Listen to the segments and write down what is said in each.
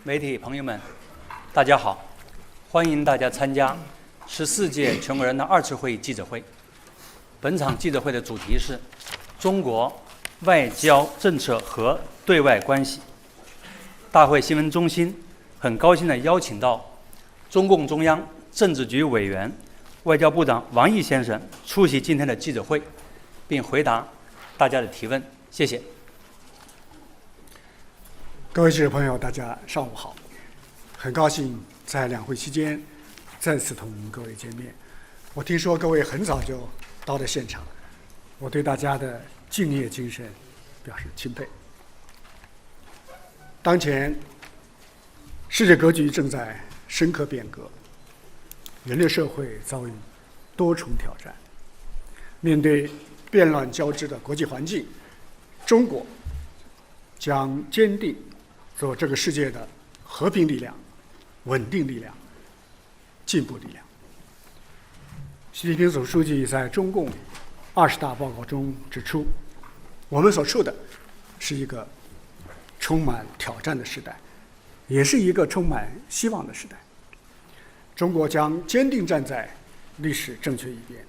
媒体朋友们，大家好！欢迎大家参加14届全国人大2次会议记者会。本场记者会的主题是中国外交政策和对外关系。大会新闻中心很高兴地邀请到中共中央政治局委员、外交部长王毅先生出席今天的记者会，并回答大家的提问。谢谢。各位记者朋友，大家上午好！很高兴在两会期间再次同各位见面。我听说各位很早就到了现场，我对大家的敬业精神表示钦佩。当前世界格局正在深刻变革，人类社会遭遇多重挑战。面对变乱交织的国际环境，中国将坚定做这个世界的和平力量、稳定力量、进步力量。习近平总书记在中共20大报告中指出，我们所处的是一个充满挑战的时代，也是一个充满希望的时代。中国将坚定站在历史正确一边，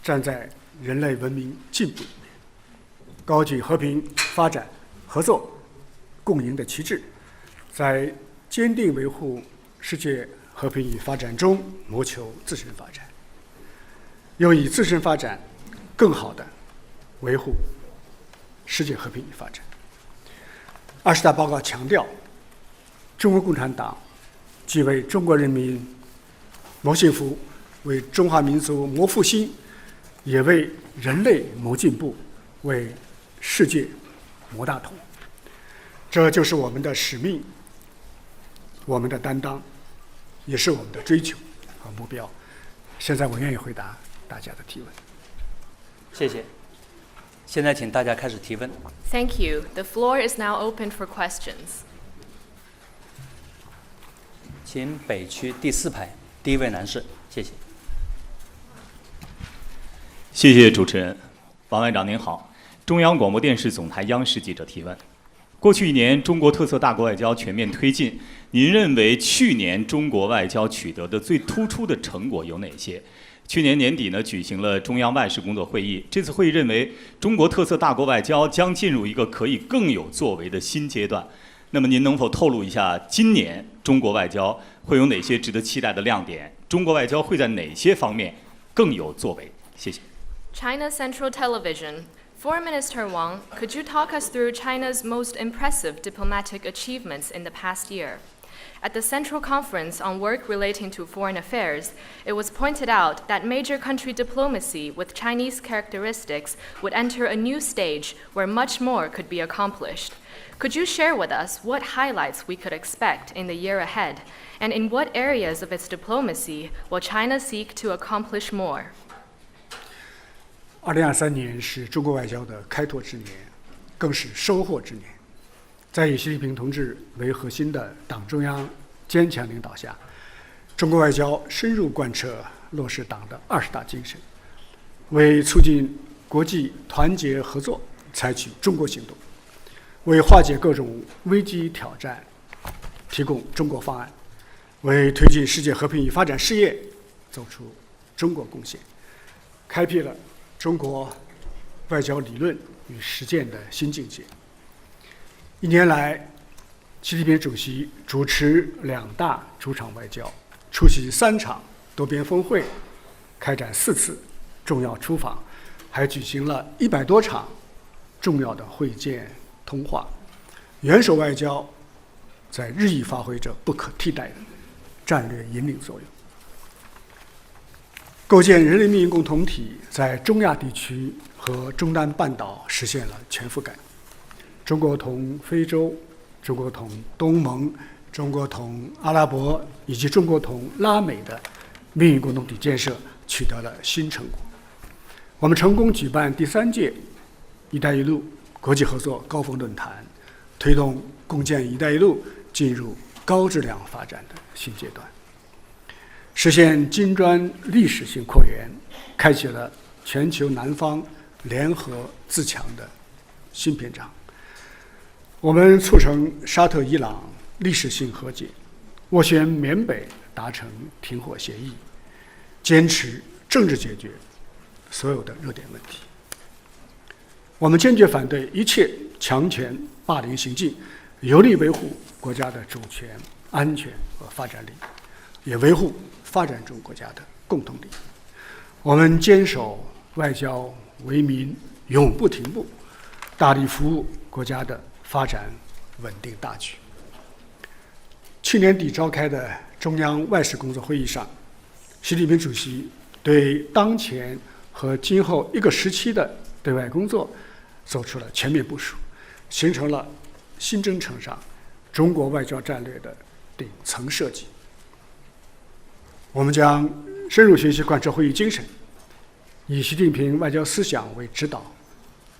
站在人类文明进步一边，高举和平、发展、合作、共赢的旗帜，在坚定维护世界和平与发展中谋求自身发展，又以自身发展更好地维护世界和平与发展。20大报告强调，中国共产党既为中国人民谋幸福，为中华民族谋复兴，也为人类谋进步，为世界谋大同。这就是我们的使命，我们的担当，也是我们的追求和目标。现在我愿意回答大家的提问。谢谢。现在请大家开始提问。Thank you. The floor is now open for questions. 请北区第4排第一位男士，谢谢。谢谢主持人。王外长您好，中央广播电视总台央视记者提问。过去1年，中国特色大国外交全面推进。您认为去年中国外交取得的最突出的成果有哪些？去年年底呢，举行了中央外事工作会议。这次会议认为，中国特色大国外交将进入一个可以更有作为的新阶段。那么您能否透露一下，今年中国外交会有哪些值得期待的亮点？中国外交会在哪些方面更有作为？谢谢。China Central Television.Foreign Minister Wang, could you talk us through China's most impressive diplomatic achievements in the past year? At the Central Conference on Work Relating to Foreign Affairs, it was pointed out that major country diplomacy with Chinese characteristics would enter a new stage where much more could be accomplished. Could you share with us what highlights we could expect in the year ahead, and in what areas of its diplomacy will China seek to accomplish more? 2023年是中国外交的开拓之年，更是收获之年。在以习近平同志为核心的党中央坚强领导下，中国外交深入贯彻落实党的20大精神，为促进国际团结合作采取中国行动，为化解各种危机挑战提供中国方案，为推进世界和平与发展事业走出中国贡献，开辟了中国外交理论与实践的新境界。1年来，习近平主席主持2大主场外交，出席3场多边峰会，开展4次重要出访，还举行了100多场重要的会见通话。元首外交在日益发挥着不可替代的战略引领作用。构建人类命运共同体在中亚地区和中南半岛实现了全覆盖。中国同非洲、中国同东盟、中国同阿拉伯以及中国同拉美的命运共同体建设取得了新成果。我们成功举办第3届“一带一路”国际合作高峰论坛，推动共建“一带一路”进入高质量发展的新阶段。实现金砖历史性扩员，开启了全球南方联合自强的新篇章。我们促成沙特、伊朗历史性和解，斡旋缅北达成停火协议，坚持政治解决所有的热点问题。我们坚决反对一切强权霸凌行径，有力维护国家的主权、安全和发展利益，也维护发展中国家的共同利益。我们坚守外交为民，永不停步，大力服务国家的发展稳定大局。去年底召开的中央外事工作会议上，习近平主席对当前和今后一个时期的对外工作做出了全面部署，形成了新征程上中国外交战略的顶层设计。我们将深入学习贯彻会议精神，以习近平外交思想为指导，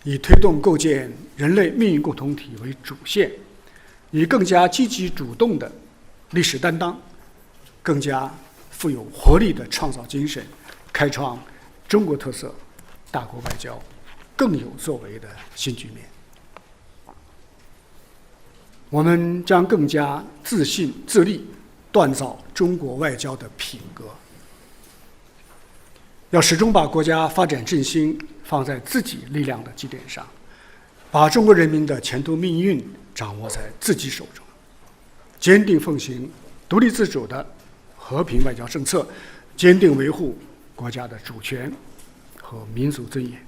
以推动构建人类命运共同体为主线，以更加积极主动的历史担当，更加富有活力的创造精神，开创中国特色大国外交更有作为的新局面。我们将更加自信自立，锻造中国外交的品格。要始终把国家发展振兴放在自己力量的基点上，把中国人民的前途命运掌握在自己手中，坚定奉行独立自主的和平外交政策，坚定维护国家的主权和民族尊严。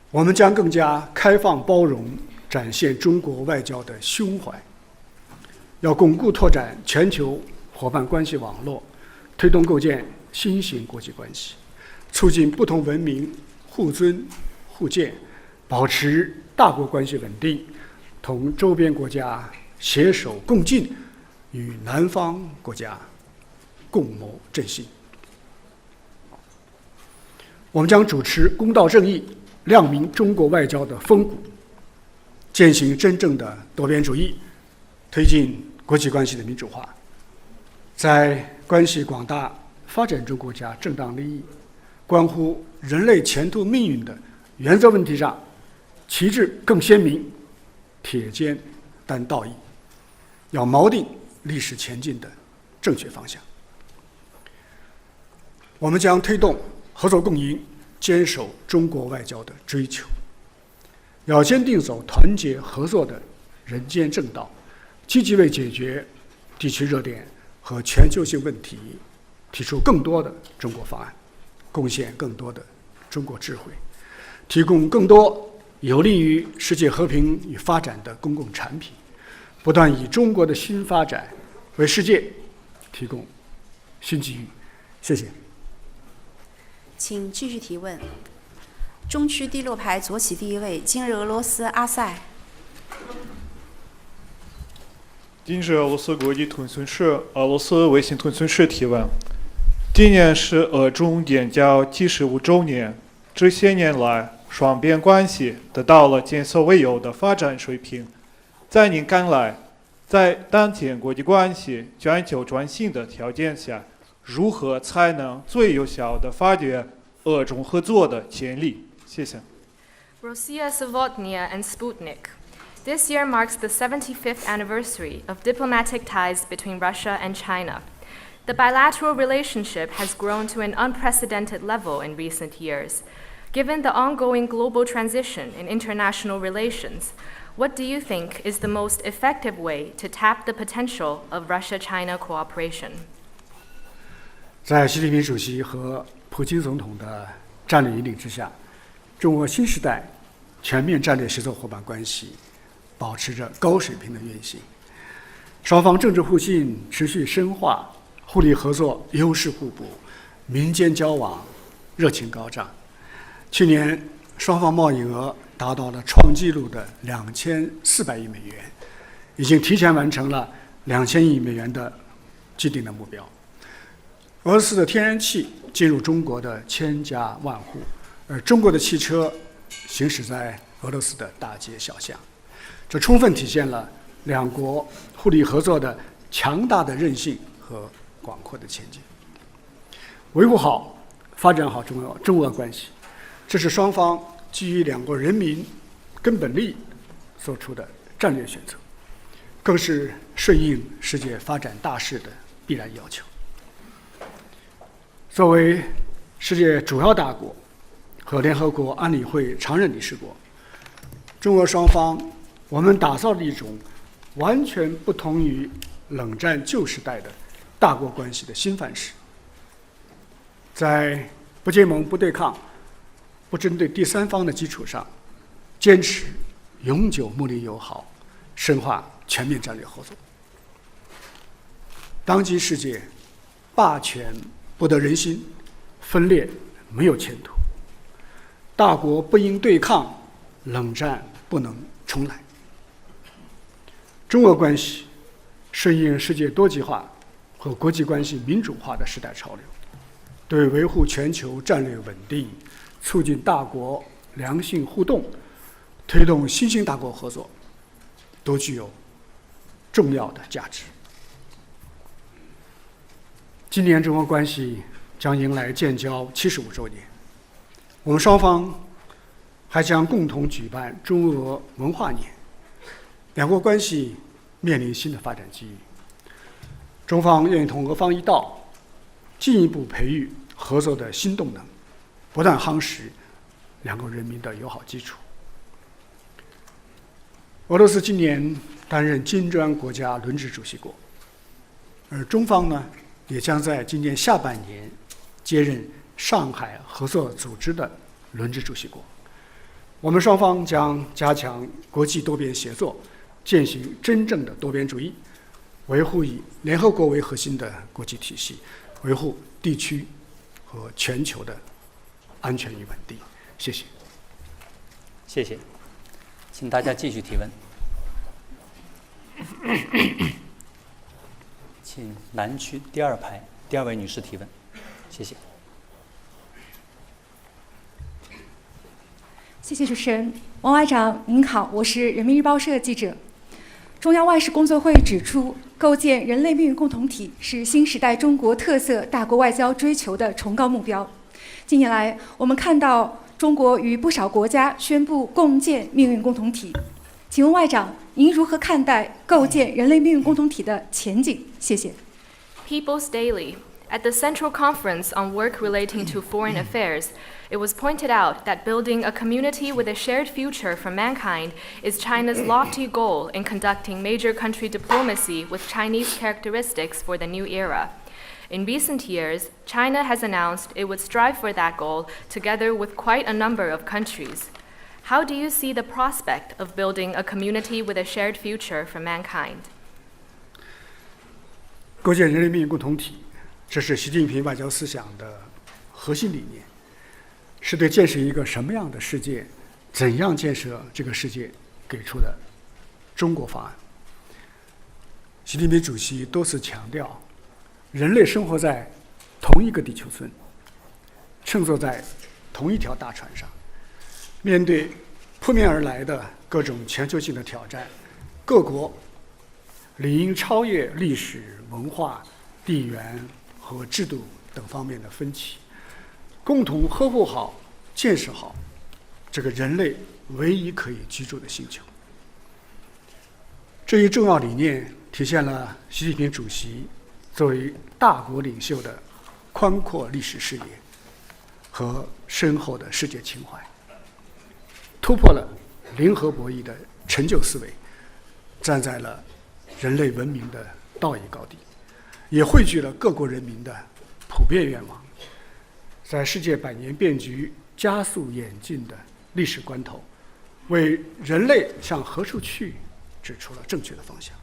我们将更加开放包容，展现中国外交的胸怀。要巩固拓展全球伙伴关系网络，推动构建新型国际关系，促进不同文明互尊互鉴，保持大国关系稳定，同周边国家携手共进，与南方国家共谋振兴。我们将主持公道正义，亮明中国外交的风骨，践行真正的多边主义，推进国际关系的民主化，在关系广大发展中国家正当利益、关乎人类前途命运的原则问题上，旗帜更鲜明，铁肩担道义，要锚定历史前进的正确方向。我们将推动合作共赢，坚守中国外交的追求，要坚定走团结合作的人间正道，积极为解决地区热点和全球性问题提出更多的中国方案，贡献更多的中国智慧，提供更多有利于世界和平与发展的公共产品，不断以中国的新发展为世界提供新机遇。谢谢。请继续提问。中区第6排左起第一位，今日俄罗斯阿塞。今日俄罗斯国际通讯社俄罗斯卫星通讯社提问：今年是俄中建交75周年，这些年来，双边关系得到了前所未有的发展水平。在您看来，在当前国际关系全球转型的条件下，如何才能最有效地发掘俄中合作的潜力？谢谢。Rossiya Savotnia and Sputnik. This year marks the 75th anniversary of diplomatic ties between Russia and China. The bilateral relationship has grown to an unprecedented level in recent years. Given the ongoing global transition in international relations, what do you think is the most effective way to tap the potential of Russia-China cooperation? 在习近平主席和普京总统的战略引领之下，中俄新时代全面战略协作伙伴关系保持着高水平的运行，双方政治互信持续深化，互利合作优势互补，民间交往热情高涨。去年双方贸易额达到了创纪录的2400亿美元，已经提前完成了2000亿美元的既定的目标。俄罗斯的天然气进入中国的千家万户，而中国的汽车行驶在俄罗斯的大街小巷，这充分体现了两国互利合作的强大的韧性和广阔的前景。维护好、发展好中俄关系，这是双方基于两国人民根本利益做出的战略选择，更是顺应世界发展大势的必然要求。作为世界主要大国和联合国安理会常任理事国，中俄双方我们打造了一种完全不同于冷战旧时代的大国关系的新范式，在不结盟、不对抗、不针对第三方的基础上，坚持永久睦邻友好，深化全面战略合作。当今世界，霸权不得人心，分裂没有前途，大国不应对抗，冷战不能重来。中俄关系顺应世界多极化和国际关系民主化的时代潮流，对维护全球战略稳定、促进大国良性互动、推动新兴大国合作，都具有重要的价值。今年中俄关系将迎来建交75周年，我们双方还将共同举办中俄文化年，两国关系面临新的发展机遇。中方愿意同俄方一道，进一步培育合作的新动能，不断夯实两国人民的友好基础。俄罗斯今年担任金砖国家轮值主席国，而中方呢，也将在今年下半年接任上海合作组织的轮值主席国。我们双方将加强国际多边协作，践行真正的多边主义，维护以联合国为核心的国际体系，维护地区和全球的安全与稳定。谢谢。谢谢，请大家继续提问。请南区第二排第二位女士提问，谢谢。谢谢主持人。王外长您好，我是人民日报社记者。中央外事工作会指出，构建人类命运共同体是新时代中国特色大国外交追求的崇高目标。近年来，我们看到中国与不少国家宣布共建命运共同体。请问外长，您如何看待构建人类命运共同体的前景？谢谢。People's Daily. At the Central Conference on Work Relating to Foreign Affairs, it was pointed out that building a community with a shared future for mankind is China's lofty goal in conducting major country diplomacy with Chinese characteristics for the new era. In recent years, China has announced it would strive for that goal together with quite a number of countries. How do you see the prospect of building a community with a shared future for mankind? 构建人类命运共同体，这是习近平外交思想的核心理念，是对建设一个什么样的世界、怎样建设这个世界给出的中国方案。习近平主席多次强调，人类生活在同一个地球村，乘坐在同一条大船上，面对扑面而来的各种全球性的挑战，各国理应超越历史、文化、地缘和制度等方面的分歧，共同呵护好、建设好这个人类唯一可以居住的星球。这一重要理念体现了习近平主席作为大国领袖的宽阔历史视野和深厚的世界情怀，突破了零和博弈的陈旧思维，站在了人类文明的道义高地，也汇聚了各国人民的普遍愿望，在世界百年变局加速演进的历史关头，为人类向何处去指出了正确的方向。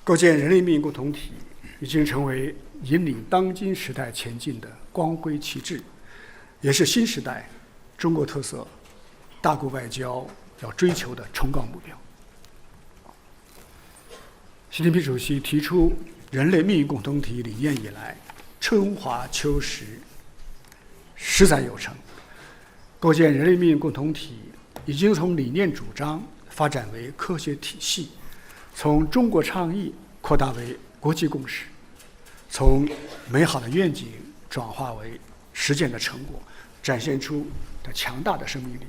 构建人类命运共同体已经成为引领当今时代前进的光辉旗帜，也是新时代中国特色大国外交要追求的崇高目标。习近平主席提出人类命运共同体理念以来，春华秋实，实在有成。构建人类命运共同体已经从理念主张发展为科学体系，从中国倡议扩大为国际共识，从美好的愿景转化为实践的成果，展现出的强大的生命力。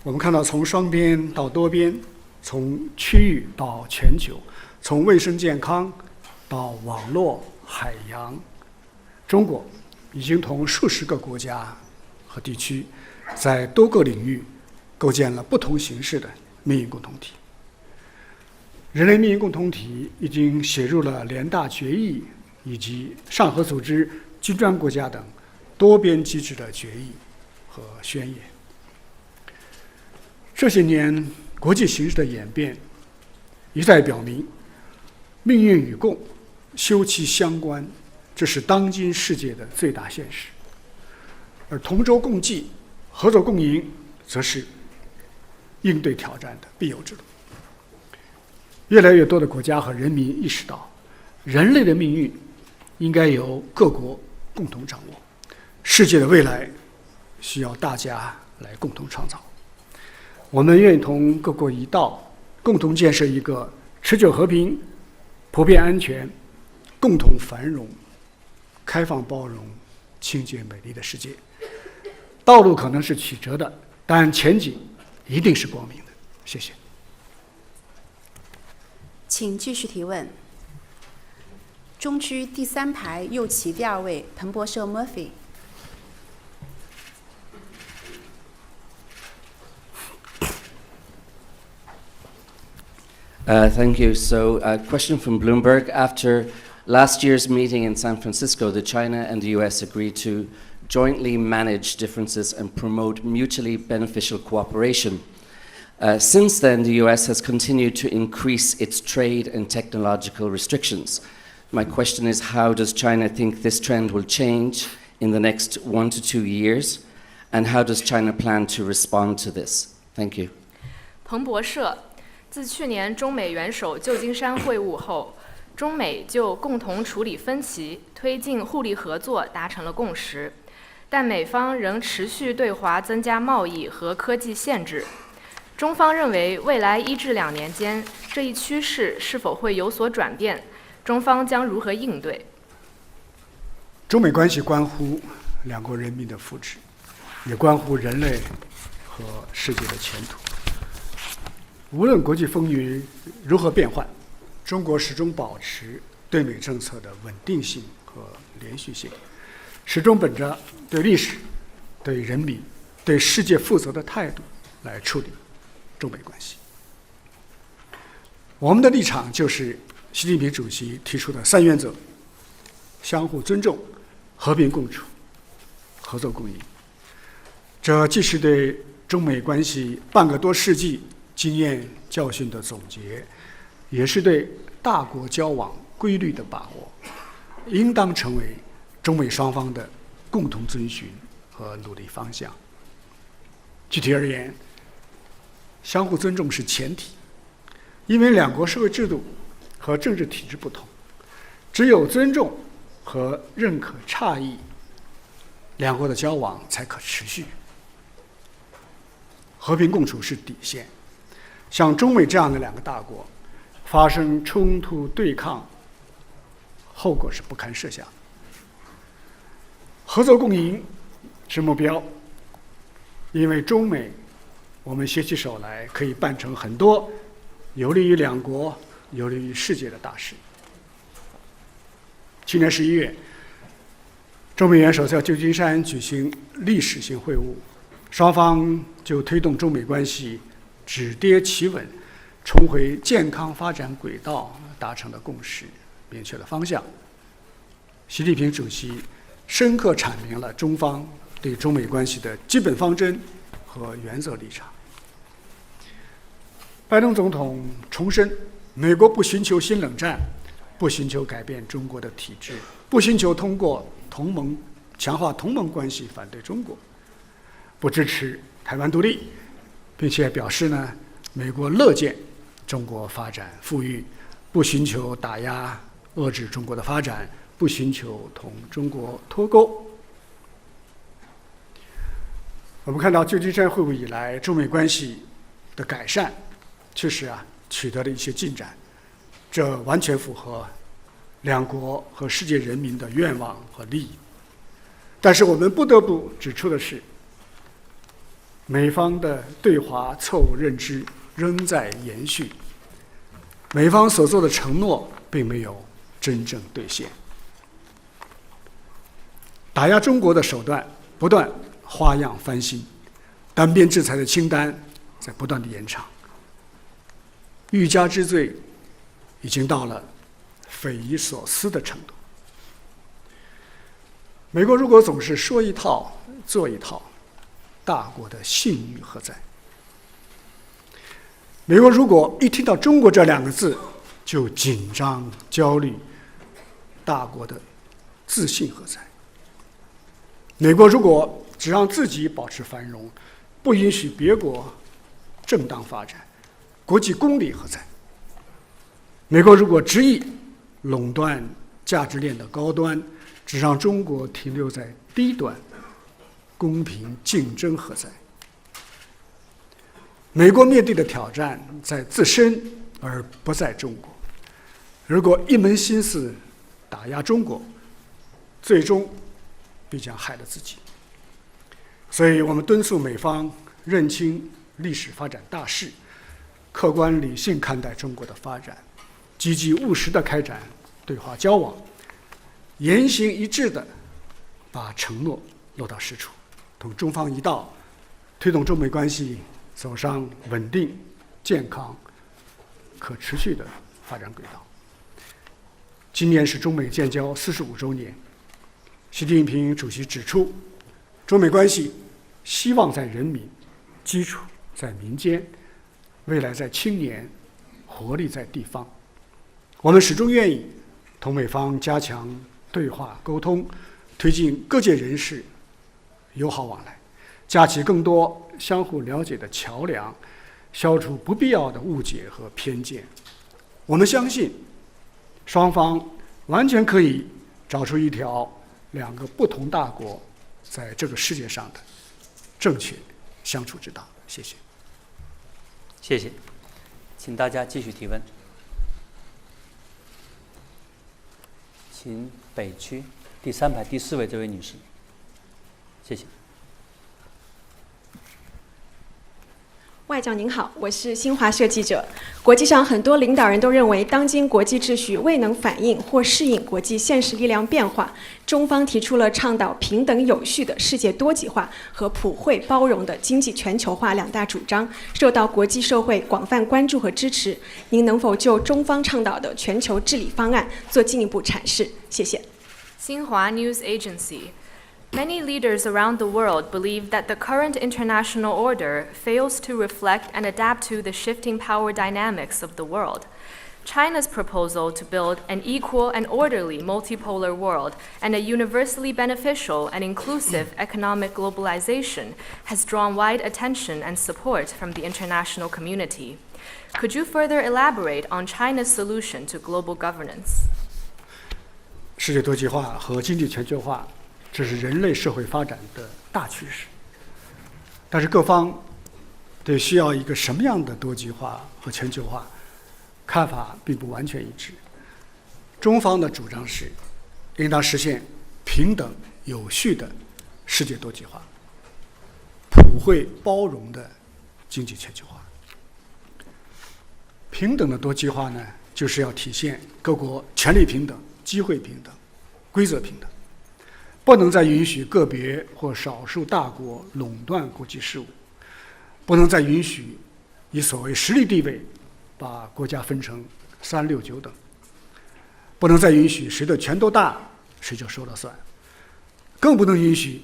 我们看到，从双边到多边，从区域到全球，从卫生健康到网络、海洋，中国已经同数十个国家和地区在多个领域构建了不同形式的命运共同体。人类命运共同体已经写入了联大决议以及上合组织金砖国家等多边机制的决议和宣言。这些年国际形势的演变一再表明，命运与共、休戚相关，这是当今世界的最大现实。而同舟共济、合作共赢，则是应对挑战的必由之路。越来越多的国家和人民意识到，人类的命运应该由各国共同掌握，世界的未来需要大家来共同创造。我们愿意同各国一道，共同建设一个持久和平、普遍安全、共同繁荣、开放包容、清洁美丽的世界。道路可能是曲折的，但前景一定是光明的。谢谢。请继续提问。中区第3排右旗第2位，彭博社 Murphy。Thank you. So, a question from Bloomberg. After last year's meeting in San Francisco, China and the US agreed to jointly manage differences and promote mutually beneficial cooperation. Since then, the US has continued to increase its trade and technological restrictions. My question is, how does China think this trend will change in the next 1 to 2 years? And how does China plan to respond to this? Thank you. 彭博社，自去年中美元首旧金山会晤后，中美就共同处理分歧、推进互利合作达成了共识，但美方仍持续对华增加贸易和科技限制。中方认为，未来1至2年间，这一趋势是否会有所转变？中方将如何应对？中美关系关乎两国人民的福祉，也关乎人类和世界的前途。无论国际风云如何变幻，中国始终保持对美政策的稳定性和连续性，始终本着对历史、对人民、对世界负责的态度来处理中美关系。我们的立场就是习近平主席提出的3原则：相互尊重、和平共处、合作共赢。这既是对中美关系半个多世纪经验教训的总结，也是对大国交往规律的把握，应当成为中美双方的共同遵循和努力方向。具体而言，相互尊重是前提，因为两国社会制度和政治体制不同，只有尊重和认可差异，两国的交往才可持续。和平共处是底线，像中美这样的2个大国发生冲突对抗，后果是不堪设想。合作共赢是目标，因为中美我们携起手来，可以办成很多有利于两国、有利于世界的大事。去年11月，中美元首在旧金山举行历史性会晤，双方就推动中美关系止跌企稳、重回健康发展轨道达成了共识，明确了方向。习近平主席深刻阐明了中方对中美关系的基本方针和原则立场。拜登总统重申，美国不寻求新冷战，不寻求改变中国的体制，不寻求通过强化同盟关系反对中国，不支持台湾独立，并且表示呢，美国乐见中国发展富裕，不寻求打压遏制中国的发展，不寻求同中国脱钩。我们看到旧金山会晤以来，中美关系的改善确实取得了一些进展，这完全符合两国和世界人民的愿望和利益。但是我们不得不指出的是，美方的对华错误认知仍在延续，美方所做的承诺并没有真正兑现。打压中国的手段不断花样翻新，单边制裁的清单在不断的延长，欲加之罪已经到了匪夷所思的程度。美国如果总是说一套做一套，大国的信誉何在？美国如果一听到中国这两个字就紧张焦虑，大国的自信何在？美国如果只让自己保持繁荣，不允许别国正当发展，国际公理何在？美国如果执意垄断价值链的高端，只让中国停留在低端，公平竞争何在？美国面对的挑战在自身，而不在中国。如果一门心思打压中国，最终必将害了自己。所以我们敦促美方认清历史发展大势，客观理性看待中国的发展，积极务实地开展对华交往，言行一致地把承诺落到实处，同中方一道，推动中美关系走上稳定、健康、可持续的发展轨道。今年是中美建交45周年，习近平主席指出，中美关系希望在人民，基础在民间，未来在青年，活力在地方。我们始终愿意同美方加强对话沟通，推进各界人士友好往来，架起更多相互了解的桥梁，消除不必要的误解和偏见。我们相信，双方完全可以找出一条两个不同大国在这个世界上的正确相处之道。谢谢。谢谢，请大家继续提问。请北区第3排第4位这位女士，谢谢。外长您好，我是新华社记者。国际上很多领导人都认为，当今国际秩序未能反映或适应国际现实力量变化。中方提出了倡导平等有序的世界多极化和普惠包容的经济全球化两大主张，受到国际社会广泛关注和支持。您能否就中方倡导的全球治理方案做进一步阐释？谢谢。Xinhua News Agency.Many leaders around the world believe that the current international order fails to reflect and adapt to the shifting power dynamics of the world. China's proposal to build an equal and orderly multipolar world and a universally beneficial and inclusive economic globalization has drawn wide attention and support from the international community. Could you further elaborate on China's solution to global governance? 世界多极化和经济全球化，这是人类社会发展的大趋势。但是各方对需要一个什么样的多极化和全球化，看法并不完全一致。中方的主张是，应当实现平等有序的世界多极化，普惠包容的经济全球化。平等的多极化呢，就是要体现各国权利平等、机会平等、规则平等，不能再允许个别或少数大国垄断国际事务，不能再允许以所谓实力地位把国家分成3、6、9等，不能再允许谁的拳头大谁就说了算，更不能允许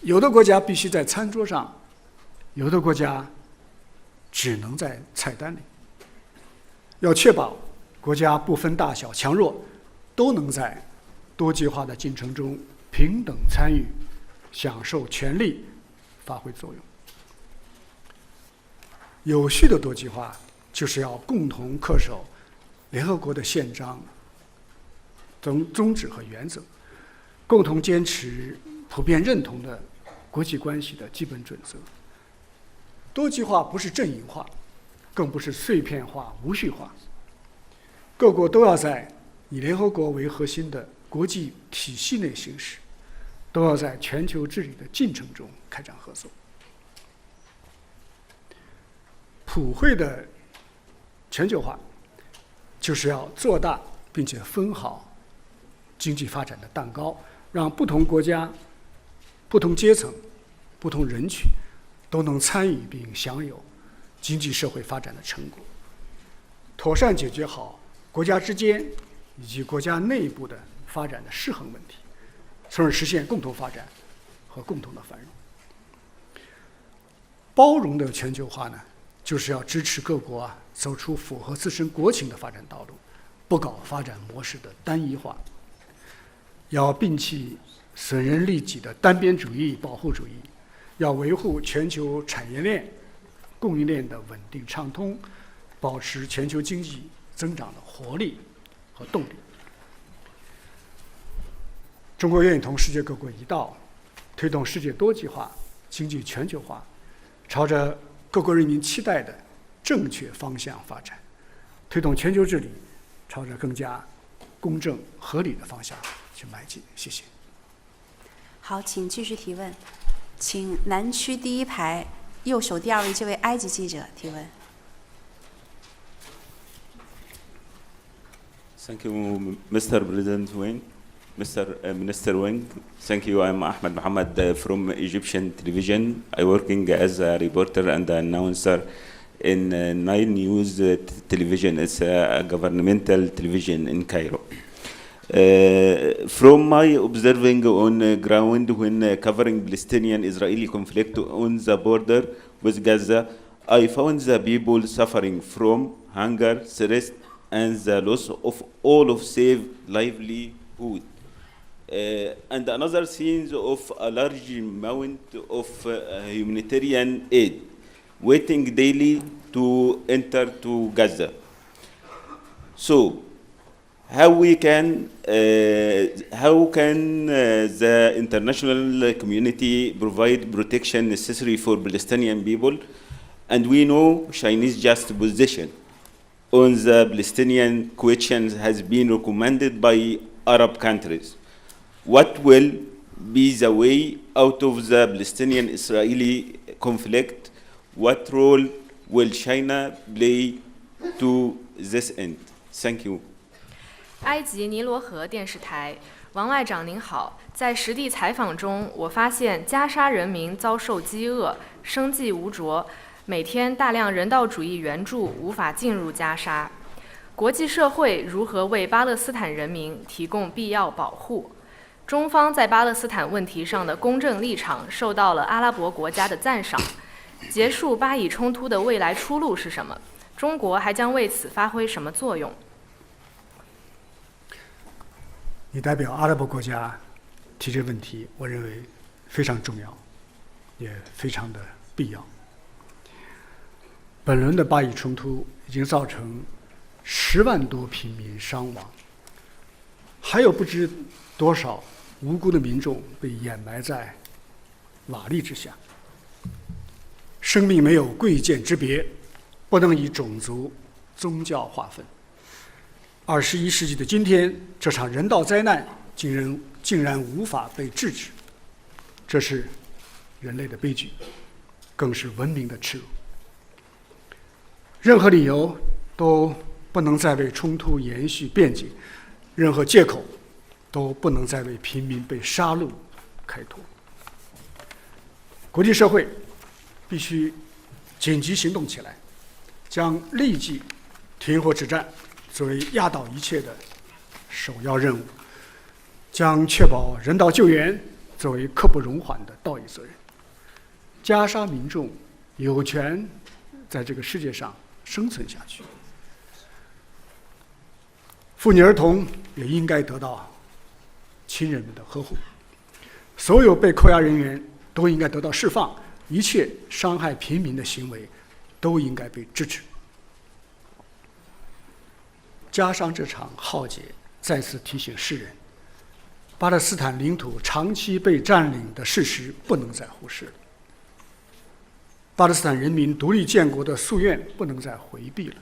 有的国家必须在餐桌上，有的国家只能在菜单里。要确保国家不分大小强弱，都能在多极化的进程中平等参与，享受权利，发挥作用。有序的多极化就是要共同恪守联合国的宪章、宗旨和原则，共同坚持普遍认同的国际关系的基本准则。多极化不是阵营化，更不是碎片化、无序化。各国都要在以联合国为核心的国际体系内行使，都要在全球治理的进程中开展合作。普惠的全球化，就是要做大并且分好经济发展的蛋糕，让不同国家、不同阶层、不同人群都能参与并享有经济社会发展的成果，妥善解决好国家之间以及国家内部的发展的失衡问题，从而实现共同发展和共同的繁荣。包容的全球化呢，就是要支持各国走出符合自身国情的发展道路，不搞发展模式的单一化，要摒弃损人利己的单边主义、保护主义，要维护全球产业链、供应链的稳定畅通，保持全球经济增长的活力和动力。中国愿意同世界各国一道，推动世界多极化、经济全球化，朝着各国人民期待的正确方向发展，推动全球治理朝着更加公正合理的方向去迈进。谢谢。好，请继续提问。请南区第一排右手第2位这位埃及记者提问。Thank you, Mr. President Wang. Mr. Minister Wang, thank you. I'm Ahmed Mohammed from Egyptian television. I working as a reporter and announcer in Nile News television. It's a governmental television in Cairo. From my observing on ground when covering Palestinian-Israeli conflict on the border with Gaza, I found the people suffering from hunger, stress, and the loss of all of safe livelihood. And another scenes of a large amount of humanitarian aid waiting daily to enter to Gaza. So, how can the international community provide protection necessary for Palestinian people? And we know Chinese just position on the Palestinian question has been recommended by Arab countries. What will be the way out of the Palestinian-Israeli conflict? What role will China play to this end? Thank you. 埃及尼罗河电视台，王外长您好，在实地采访中，我发现加沙人民遭受饥饿，生计无着，每天大量人道主义援助无法进入加沙。国际社会如何为巴勒斯坦人民提供必要保护？中方在巴勒斯坦问题上的公正立场受到了阿拉伯国家的赞赏。结束巴以冲突的未来出路是什么？中国还将为此发挥什么作用？你代表阿拉伯国家提这个问题，我认为非常重要，也非常的必要。本轮的巴以冲突已经造成10万多平民伤亡，还有不知多少无辜的民众被掩埋在瓦砾之下。生命没有贵贱之别，不能以种族、宗教划分。21世纪的今天，这场人道灾难竟然无法被制止，这是人类的悲剧，更是文明的耻辱。任何理由都不能再为冲突延续辩解，任何借口都不能再为平民被杀戮开脱。国际社会必须紧急行动起来，将立即停火止战作为压倒一切的首要任务，将确保人道救援作为刻不容缓的道义责任。加沙民众有权在这个世界上生存下去，妇女儿童也应该得到亲人们的呵护，所有被扣押人员都应该得到释放，一切伤害平民的行为都应该被制止。加上这场浩劫再次提醒世人，巴勒斯坦领土长期被占领的事实不能再忽视了，巴勒斯坦人民独立建国的夙愿不能再回避了，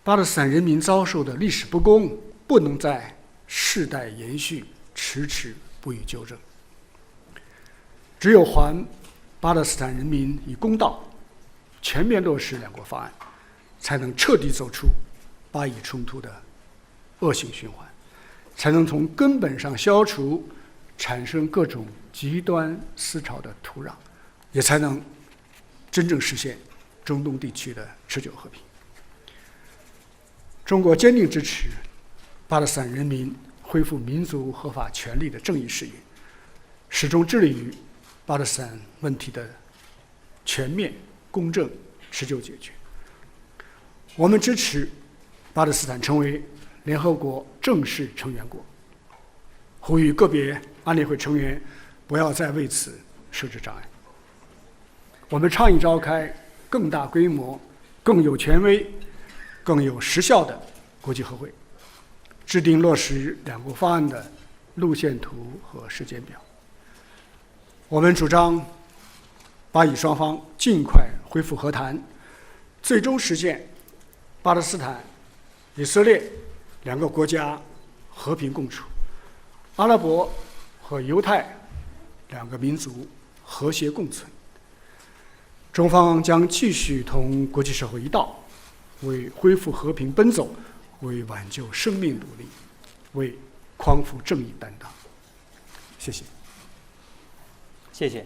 巴勒斯坦人民遭受的历史不公不能再世代延续，迟迟不予纠正。只有还巴勒斯坦人民以公道，全面落实两国方案，才能彻底走出巴以冲突的恶性循环，才能从根本上消除产生各种极端思潮的土壤，也才能真正实现中东地区的持久和平。中国坚定支持巴勒斯坦人民恢复民族合法权利的正义事业，始终致力于巴勒斯坦问题的全面、公正、持久解决。我们支持巴勒斯坦成为联合国正式成员国，呼吁个别安理会成员不要再为此设置障碍。我们倡议召开更大规模、更有权威、更有时效的国际和会，制定落实两国方案的路线图和时间表。我们主张巴以双方尽快恢复和谈，最终实现巴勒斯坦、以色列两个国家和平共处，阿拉伯和犹太两个民族和谐共存。中方将继续同国际社会一道，为恢复和平奔走，为挽救生命努力，为匡扶正义担当。谢谢。谢谢，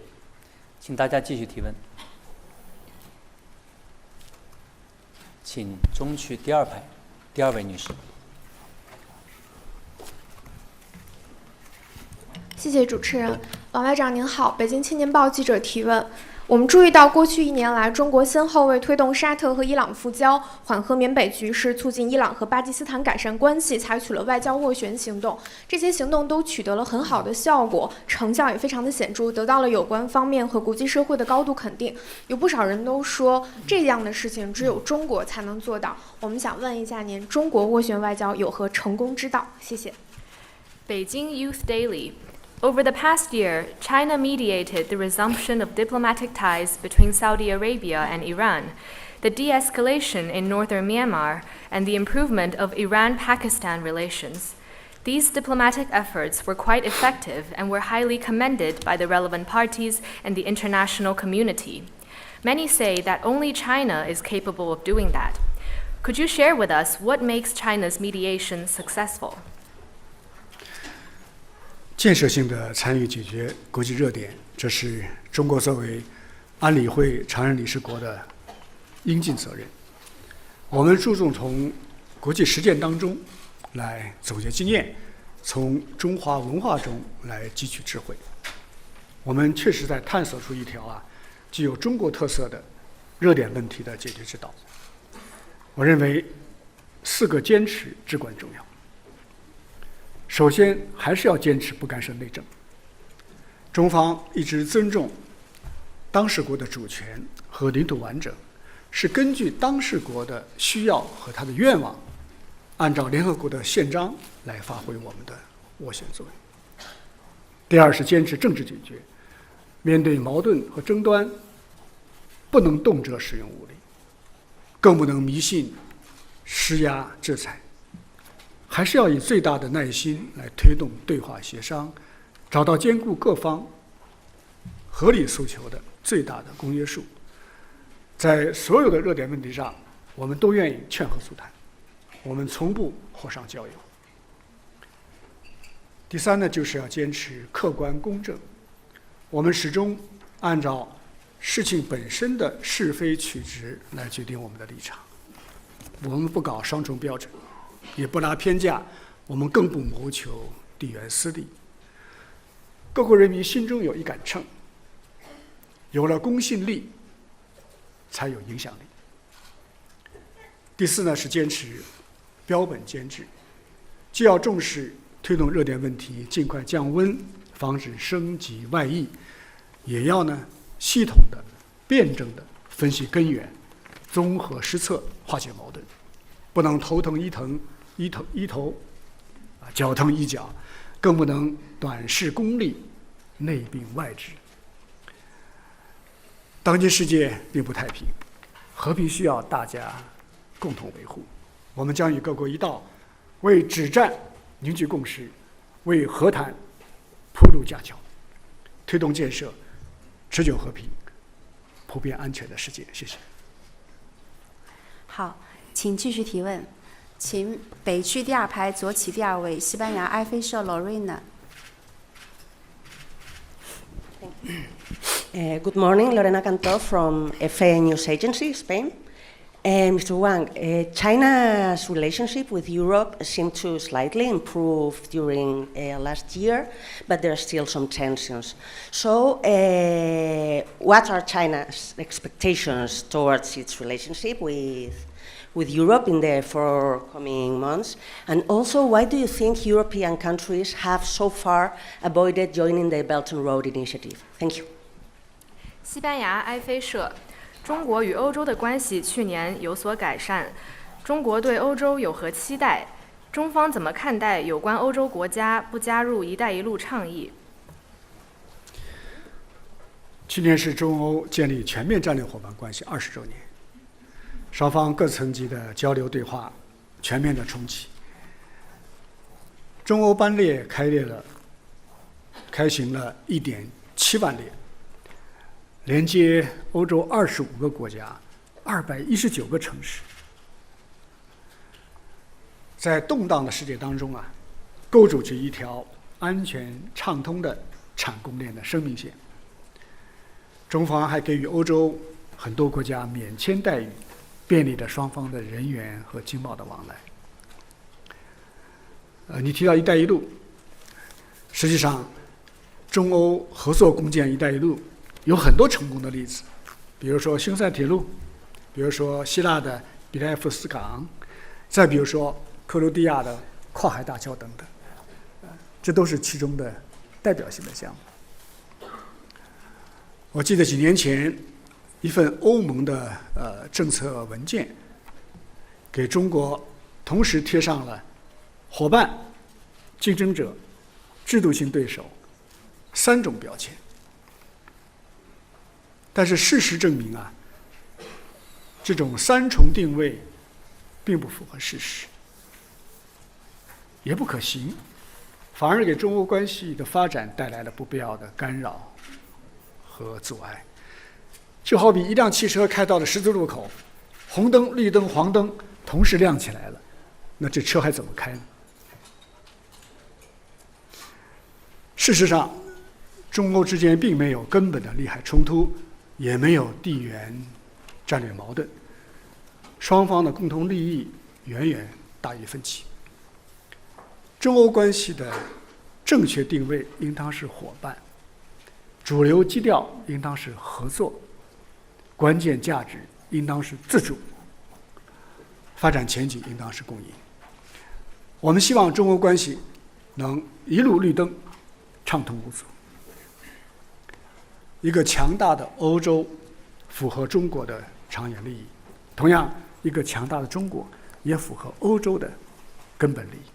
请大家继续提问。请中区第二排第二位女士。谢谢主持人。王外长您好，北京青年报记者提问。我们注意到，过去1年来，中国先后为推动沙特和伊朗复交、缓和缅北局势、促进伊朗和巴基斯坦改善关系，采取了外交斡旋行动。这些行动都取得了很好的效果，成效也非常的显著，得到了有关方面和国际社会的高度肯定。有不少人都说，这样的事情只有中国才能做到。我们想问一下您，中国斡旋外交有何成功之道？谢谢。Beijing Youth Daily.Over the past year, China mediated the resumption of diplomatic ties between Saudi Arabia and Iran, the de-escalation in northern Myanmar, and the improvement of Iran-Pakistan relations. These diplomatic efforts were quite effective and were highly commended by the relevant parties and the international community. Many say that only China is capable of doing that. Could you share with us what makes China's mediation successful?建设性的参与解决国际热点，这是中国作为安理会常任理事国的应尽责任。我们注重从国际实践当中来总结经验，从中华文化中来汲取智慧。我们确实在探索出一条具有中国特色的热点问题的解决之道。我认为4个坚持至关重要。首先，还是要坚持不干涉内政。中方一直尊重当事国的主权和领土完整，是根据当事国的需要和他的愿望，按照联合国的宪章来发挥我们的斡旋作用。第二是坚持政治解决，面对矛盾和争端，不能动辄使用武力，更不能迷信施压制裁。还是要以最大的耐心来推动对话协商，找到兼顾各方合理诉求的最大的公约数。在所有的热点问题上，我们都愿意劝和促谈，我们从不火上浇油。第三呢，就是要坚持客观公正，我们始终按照事情本身的是非曲直来决定我们的立场，我们不搞双重标准，也不拿偏架，我们更不谋求地缘私利。各国人民心中有一杆秤，有了公信力，才有影响力。第四呢，是坚持标本兼治，既要重视推动热点问题尽快降温，防止升级外溢，也要系统的、辩证的分析根源，综合施策，化解矛盾，不能头疼一头，脚疼一脚，更不能短视功利，内病外治。当今世界并不太平，和平需要大家共同维护。我们将与各国一道，为止战凝聚共识，为和谈铺路架桥，推动建设持久和平、普遍安全的世界。谢谢。好，请继续提问。请北区第2排左起第2位，西班牙埃菲社 Lorena。Good morning, Lorena Cantor from FA News Agency, Spain. Mr. Wang, China's relationship with Europe seemed to slightly improve during last year, but there are still some tensions. So, what are China's expectations towards its relationship with Europe in the forthcoming months? And also, why do you think European countries have so far avoided joining the Belt and Road Initiative? Thank you. 西班牙埃菲社，中国与欧洲的关系去年有所改善，中国对欧洲有何期待？中方怎么看待有关欧洲国家不加入“一带一路”倡议？去年是中欧建立全面战略伙伴关系20周年，双方各层级的交流对话全面的重启。中欧班列开行了1.7万列，连接欧洲25个国家、219个城市。在动荡的世界当中构筑起一条安全畅通的产供链的生命线。中方还给予欧洲很多国家免签待遇，便利了双方的人员和经贸的往来。你提到“一带一路”，实际上，中欧合作共建“一带一路”有很多成功的例子，比如说匈塞铁路，比如说希腊的比莱夫斯港，再比如说克罗地亚的跨海大桥等等，这都是其中的代表性的项目。我记得几年前，一份欧盟的政策文件，给中国同时贴上了伙伴、竞争者、制度性对手3种标签。但是事实证明这种3重定位并不符合事实，也不可行，反而给中欧关系的发展带来了不必要的干扰和阻碍。就好比一辆汽车开到了十字路口，红灯、绿灯、黄灯同时亮起来了，那这车还怎么开呢？事实上，中欧之间并没有根本的利害冲突，也没有地缘战略矛盾，双方的共同利益远远大于分歧。中欧关系的正确定位应当是伙伴，主流基调应当是合作，关键价值应当是自主，发展前景应当是共赢。我们希望中欧关系能一路绿灯，畅通无阻。一个强大的欧洲符合中国的长远利益，同样，一个强大的中国也符合欧洲的根本利益。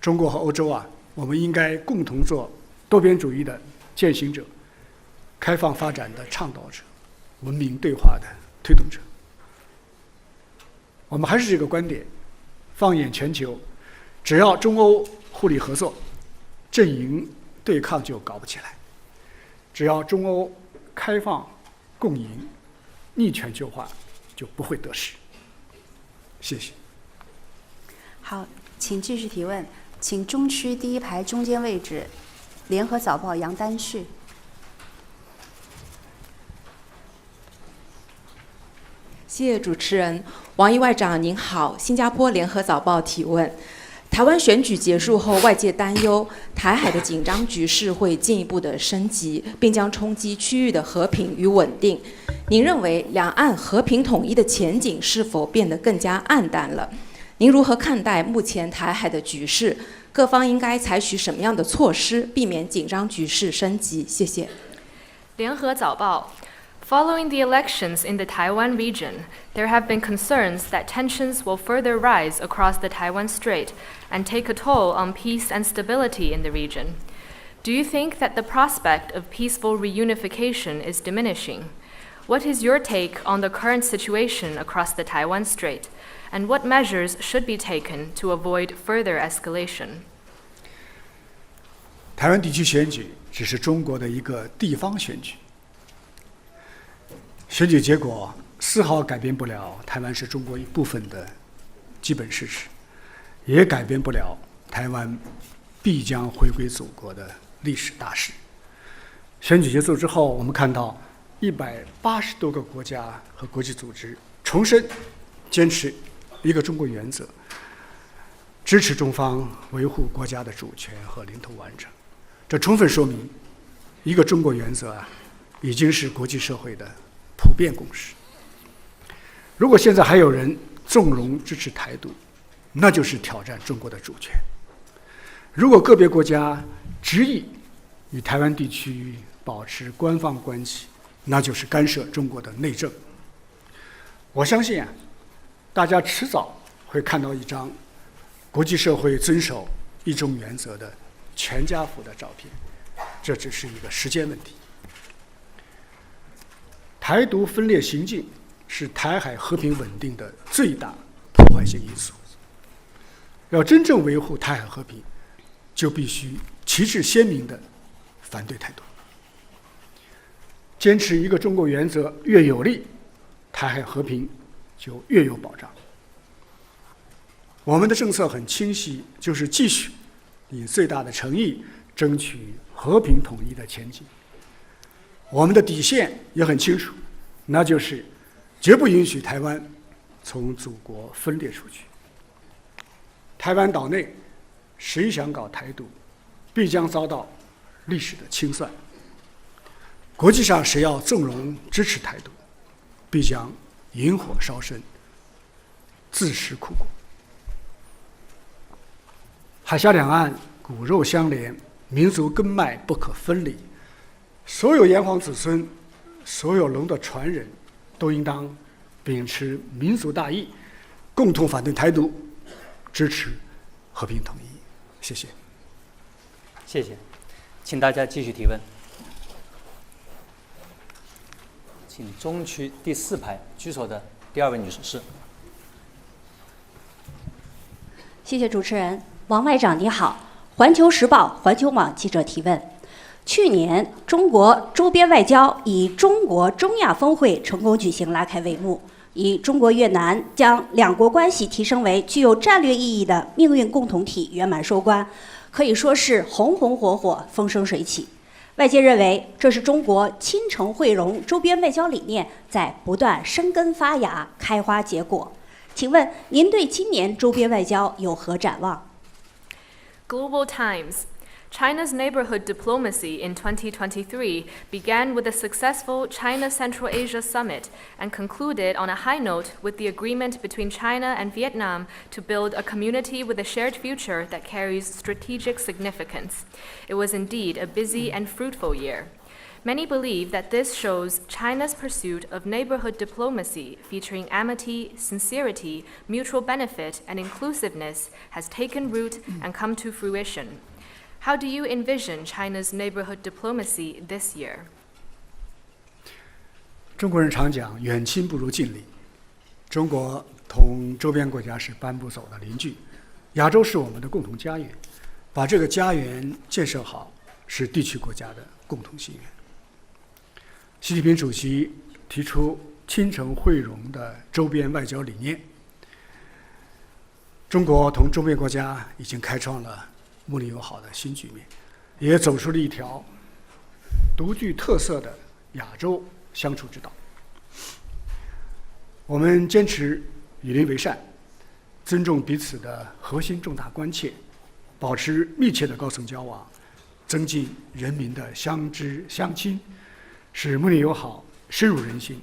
中国和欧洲我们应该共同做多边主义的践行者，开放发展的倡导者，文明对话的推动者。我们还是这个观点，放眼全球，只要中欧互利合作，阵营对抗就搞不起来；只要中欧开放共赢，逆全球化就不会得势。谢谢。好，请继续提问。请中区第1排中间位置，联合早报杨丹旭。谢谢主持人，王毅外长您好，新加坡联合早报提问：台湾选举结束后，外界担忧台海的紧张局势会进一步的升级，并将冲击区域的和平与稳定。您认为两岸和平统一的前景是否变得更加暗淡了？您如何看待目前台海的局势？各方应该采取什么样的措施，避免紧张局势升级？谢谢。联合早报。Following the elections in the Taiwan region, there have been concerns that tensions will further rise across the Taiwan Strait and take a toll on peace and stability in the region. Do you think that the prospect of peaceful reunification is diminishing? What is your take on the current situation across the Taiwan Strait, and what measures should be taken to avoid further escalation? 台湾地区选举只是中国的一个地方选举。选举结果丝毫改变不了台湾是中国一部分的基本事实，也改变不了台湾必将回归祖国的历史大势。选举结束之后，我们看到180多个国家和国际组织重申坚持一个中国原则，支持中方维护国家的主权和领土完整。这充分说明一个中国原则已经是国际社会的普遍共识。如果现在还有人纵容支持台独，那就是挑战中国的主权。如果个别国家执意与台湾地区保持官方关系，那就是干涉中国的内政。我相信大家迟早会看到一张国际社会遵守一中原则的全家福的照片，这只是一个时间问题。台独分裂行径是台海和平稳定的最大破坏性因素。要真正维护台海和平，就必须旗帜鲜明地反对台独。坚持一个中国原则越有利，台海和平就越有保障。我们的政策很清晰，就是继续以最大的诚意争取和平统一的前景。我们的底线也很清楚，那就是绝不允许台湾从祖国分裂出去。台湾岛内谁想搞台独，必将遭到历史的清算；国际上谁要纵容支持台独，必将引火烧身，自食苦果。海峡两岸骨肉相连，民族根脉不可分离。所有炎黄子孙，所有龙的传人，都应当秉持民族大义，共同反对台独，支持和平统一。谢谢。谢谢，请大家继续提问。请中区第4排举手的第2位女士是。谢谢主持人。王外长你好，环球时报环球网记者提问：去年中国周边外交以中国中亚峰会成功举行拉开帷幕，以中国越南将两国关系提升为具有战略意义的命运共同体圆满收官，可以说是红红火火，风生水起。外界认为这是中国亲诚惠容周边外交理念在不断生根发芽、开花结果。请问您对今年周边外交有何展望？ Global Times. China's neighborhood diplomacy in 2023 began with a successful China-Central Asia summit and concluded on a high note with the agreement between China and Vietnam to build a community with a shared future that carries strategic significance. It was indeed a busy and fruitful year. Many believe that this shows China's pursuit of neighborhood diplomacy featuring amity, sincerity, mutual benefit, and inclusiveness has taken root and come to fruition. How do you envision China's neighborhood diplomacy this year? 中国人常讲远亲不如近邻，中国同周边国家是搬不走的邻居，亚洲是我们的共同家园，把这个家园建设好是地区国家的共同心愿。习近平主席提出亲诚惠容的周边外交理念，中国同周边国家已经开创了睦邻友好的新局面，也走出了一条独具特色的亚洲相处之道。我们坚持与邻为善，尊重彼此的核心重大关切，保持密切的高层交往，增进人民的相知相亲，使睦邻友好深入人心，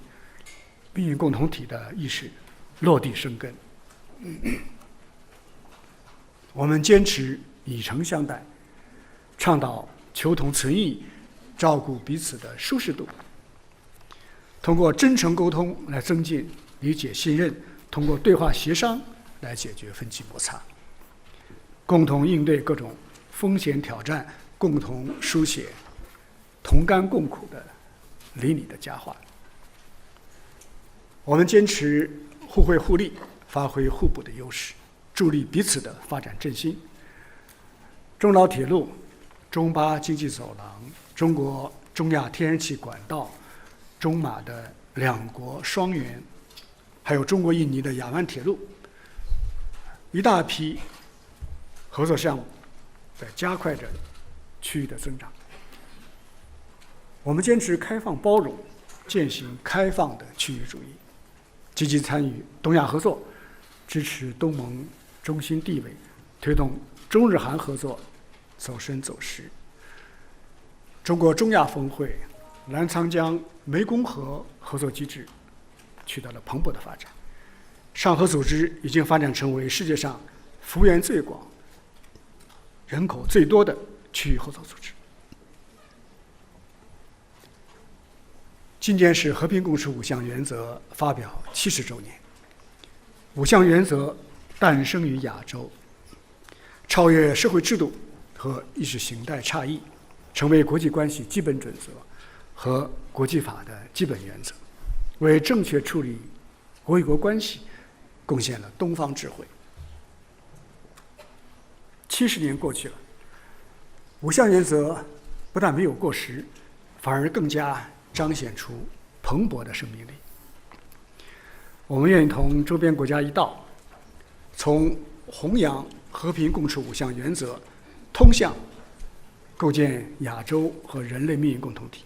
命运共同体的意识落地生根。我们坚持以诚相待，倡导求同存异，照顾彼此的舒适度。通过真诚沟通来增进理解信任，通过对话协商来解决分歧摩擦，共同应对各种风险挑战，共同书写同甘共苦的邻里的佳话。我们坚持互惠互利，发挥互补的优势，助力彼此的发展振兴。中老铁路、中巴经济走廊、中国中亚天然气管道、中马的两国双园，还有中国印尼的雅万铁路，一大批合作项目在加快着区域的增长。我们坚持开放包容，践行开放的区域主义，积极参与东亚合作，支持东盟中心地位，推动中日韩合作走深走实。中国中亚峰会、澜沧江湄公河合作机制取得了蓬勃的发展，上合组织已经发展成为世界上幅员最广、人口最多的区域合作组织。今年是和平共处5项原则发表70周年。5项原则诞生于亚洲，超越社会制度和意识形态差异，成为国际关系基本准则和国际法的基本原则，为正确处理国与国关系贡献了东方智慧。70年过去了，5项原则不但没有过时，反而更加彰显出蓬勃的生命力。我们愿意同周边国家一道，从弘扬和平共处5项原则，通向构建亚洲和人类命运共同体，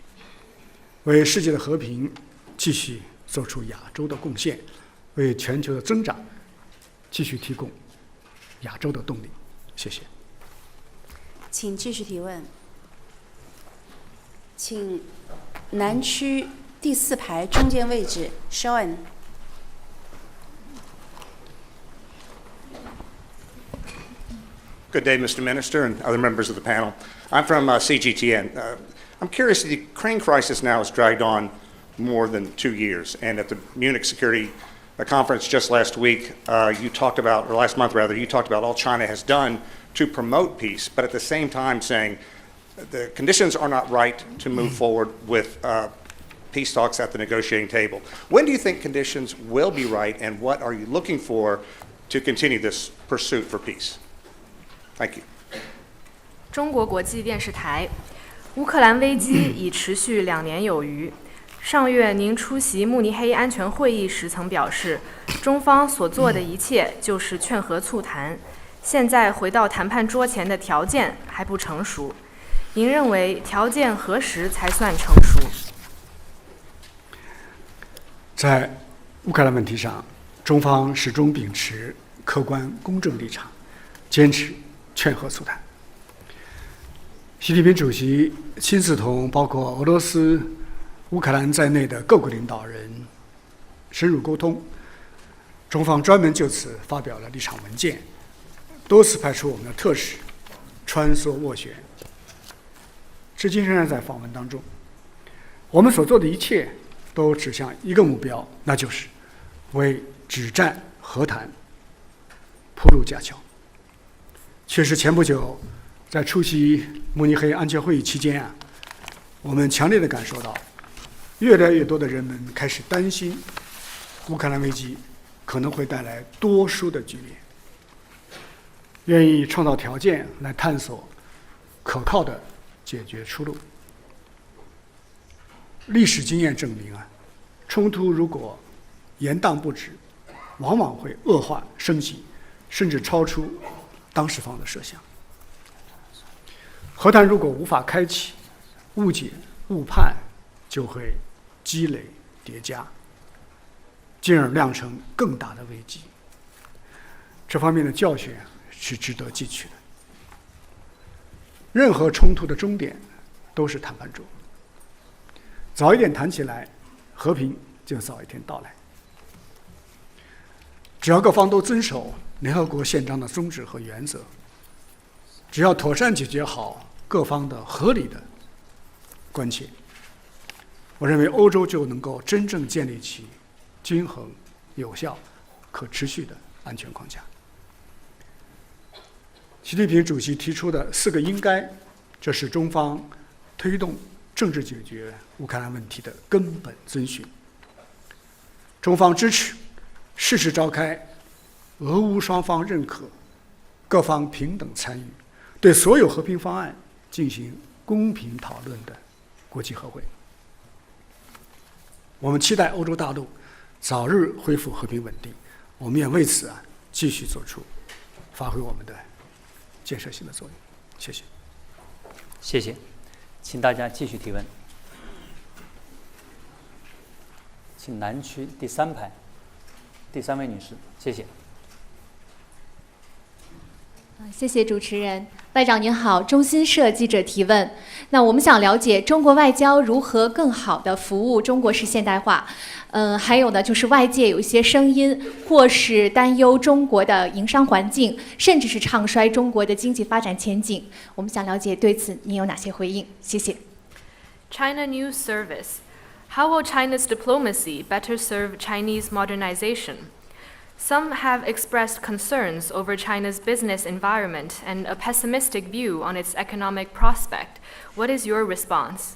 为世界的和平继续做出亚洲的贡献，为全球的增长继续提供亚洲的动力。谢谢。请继续提问。请南区第4排中间位置 ，Sean。Good day, Mr. Minister and other members of the panel. I'm from CGTN. I'm curious, the Ukraine crisis now has dragged on more than 2 years, and at the Munich Security Conference just last week, you talked about, or last month rather, you talked about all China has done to promote peace, but at the same time saying the conditions are not right to move forward with peace talks at the negotiating table. When do you think conditions will be right, and what are you looking for to continue this pursuit for peace? Thank you. 中国国际电视台，乌克兰危机已持续2年有余。上月您出席慕尼黑安全会议时曾表示，中方所做的一切就是劝和促谈，现在回到谈判桌前的条件还不成熟。您认为条件何时才算成熟？在乌克兰问题上，中方始终秉持客观公正立场，坚持劝和促谈。习近平主席亲自同包括俄罗斯、乌克兰在内的各国领导人深入沟通，中方专门就此发表了立场文件，多次派出我们的特使穿梭斡旋，至今仍然在访问当中。我们所做的一切都指向一个目标，那就是为止战和谈铺路架桥。确实，前不久在出席慕尼黑安全会议期间我们强烈地感受到，越来越多的人们开始担心乌克兰危机可能会带来多输的局面，愿意创造条件来探索可靠的解决出路。历史经验证明冲突如果延宕不止，往往会恶化升级，甚至超出当事方的设想。和谈如果无法开启，误解、误判就会积累叠加，进而酿成更大的危机。这方面的教训是值得汲取的。任何冲突的终点都是谈判桌，早一点谈起来，和平就早一天到来。只要各方都遵守联合国宪章的宗旨和原则，只要妥善解决好各方的合理的关切，我认为欧洲就能够真正建立起均衡、有效、可持续的安全框架。习近平主席提出的4个应该，这是中方推动政治解决乌克兰问题的根本遵循。中方支持适时召开俄乌双方认可、各方平等参与、对所有和平方案进行公平讨论的国际和会。我们期待欧洲大陆早日恢复和平稳定，我们也为此继续发挥我们的建设性的作用。谢谢。谢谢，请大家继续提问。请南区第3排第3位女士，谢谢。谢谢主持人。外长您好，中新社记者提问。那我们想了解中国外交如何更好地服务中国式现代化。还有呢，就是外界有一些声音，或是担忧中国的营商环境，甚至是唱衰中国的经济发展前景。我们想了解对此您有哪些回应？谢谢。China News Service. How will China's diplomacy better serve Chinese modernization? Some have expressed concerns over China's business environment and a pessimistic view on its economic prospect. What is your response?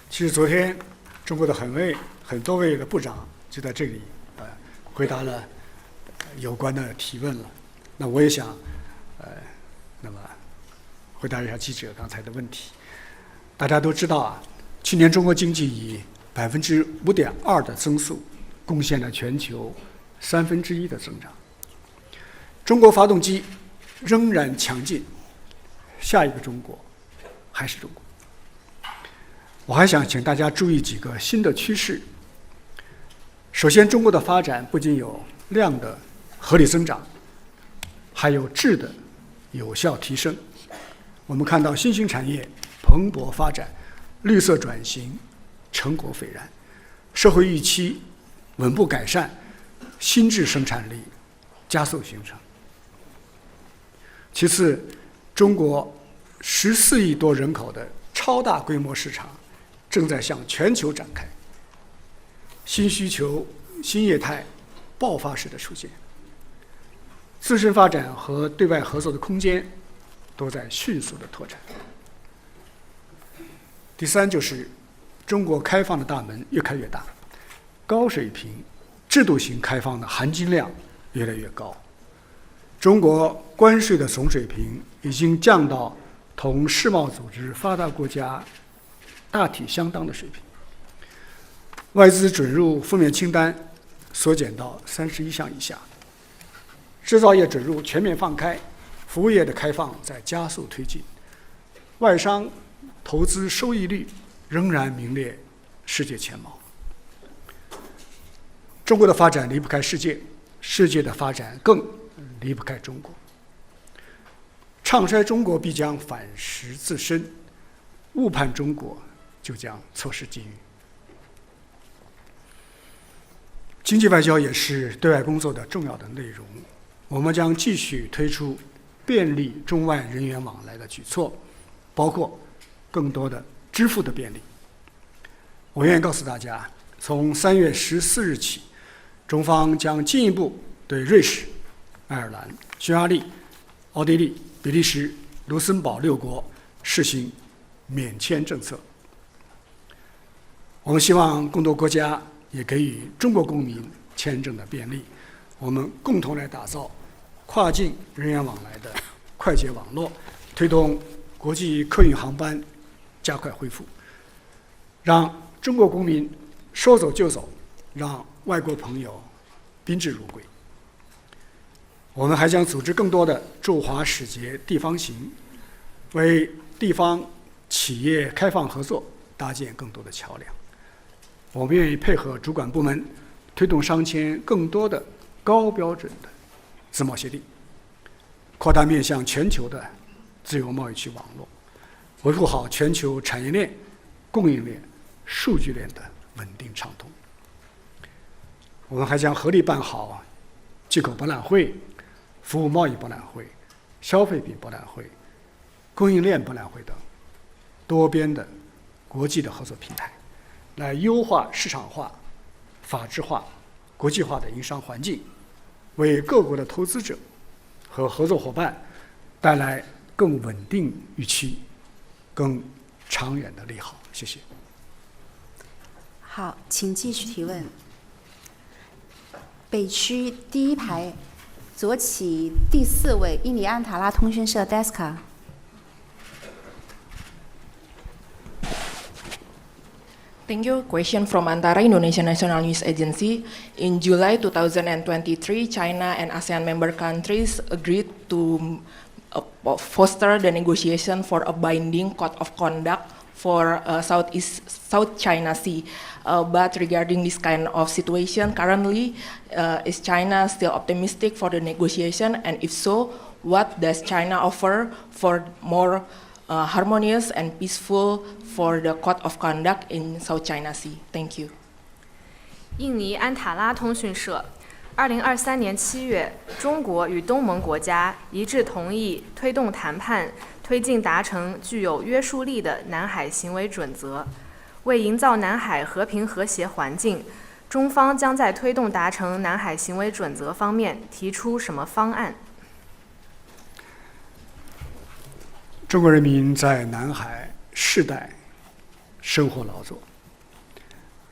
其实昨天中国的很多位的部长就在这里回答了有关的提问了。那我也想那么回答一下记者刚才的问题。大家都知道去年中国经济以5.2%的增速贡献了全球1/3的增长。中国发动机仍然强劲，下一个中国还是中国。我还想请大家注意几个新的趋势。首先，中国的发展不仅有量的合理增长，还有质的有效提升。我们看到新兴产业蓬勃发展，绿色转型成果斐然，社会预期稳步改善，新质生产力加速形成。其次，中国14亿多人口的超大规模市场正在向全球展开，新需求、新业态爆发式的出现，自身发展和对外合作的空间都在迅速的拓展。第三，就是中国开放的大门越开越大，高水平制度型开放的含金量越来越高。中国关税的总水平已经降到同世贸组织发达国家大体相当的水平，外资准入负面清单缩减到31项以下，制造业准入全面放开，服务业的开放在加速推进，外商投资收益率仍然名列世界前茅。中国的发展离不开世界，世界的发展更离不开中国。唱衰中国必将反噬自身，误判中国就将错失机遇。经济外交也是对外工作的重要的内容，我们将继续推出便利中外人员往来的举措，包括更多的支付的便利。我愿意告诉大家，从3月14日起，中方将进一步对瑞士、爱尔兰、匈牙利、奥地利、比利时、卢森堡6国实行免签政策。我们希望更多国家也给予中国公民签证的便利，我们共同来打造跨境人员往来的快捷网络，推动国际客运航班加快恢复，让中国公民说走就走，让外国朋友宾至如归。我们还将组织更多的驻华使节地方行，为地方企业开放合作搭建更多的桥梁。我们愿意配合主管部门，推动商签更多的高标准的自贸协定，扩大面向全球的自由贸易区网络，维护好全球产业链、供应链、数据链的稳定畅通。我们还将合力办好进口博览会、服务贸易博览会、消费品博览会、供应链博览会等多边的国际的合作平台，来优化市场化、法治化、国际化的营商环境，为各国的投资者和合作伙伴带来更稳定预期、更长远的利好。谢谢。好，请继续提问。北区第1排左起第4位，印第安塔拉通讯社 Deska。Thank you. Question from Antara Indonesia National News Agency. In July 2023, China and ASEAN member countries agreed to foster the negotiation for a binding code of conduct for South China Sea. But regarding this kind of situation currently, is China still optimistic for the negotiation? And if so, what does China offer for more harmonious and peaceful for the code of conduct in South China Sea? Thank you. 印尼安塔拉通讯社，2023年7月，中国与东盟国家一致同意推动谈判，推进达成具有约束力的南海行为准则。为营造南海和平和谐环境，中方将在推动达成南海行为准则方面提出什么方案？中国人民在南海世代生活劳作，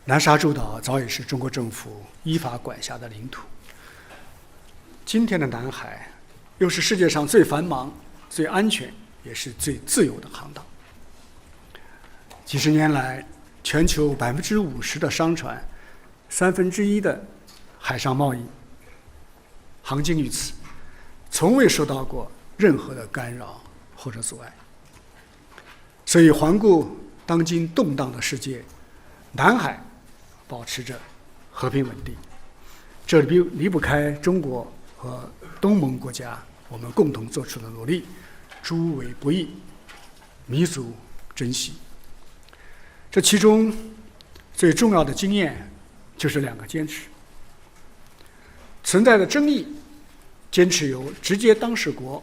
南沙诸岛早已是中国政府依法管辖的领土。今天的南海，又是世界上最繁忙、最安全，也是最自由的航道。几十年来，全球50%的商船，1/3的海上贸易航经于此，从未受到过任何的干扰或者阻碍。所以环顾当今动荡的世界，南海保持着和平稳定，这离不开中国和东盟国家我们共同做出的努力，诸为不易，弥足珍惜。这其中最重要的经验就是2个坚持。存在的争议，坚持由直接当事国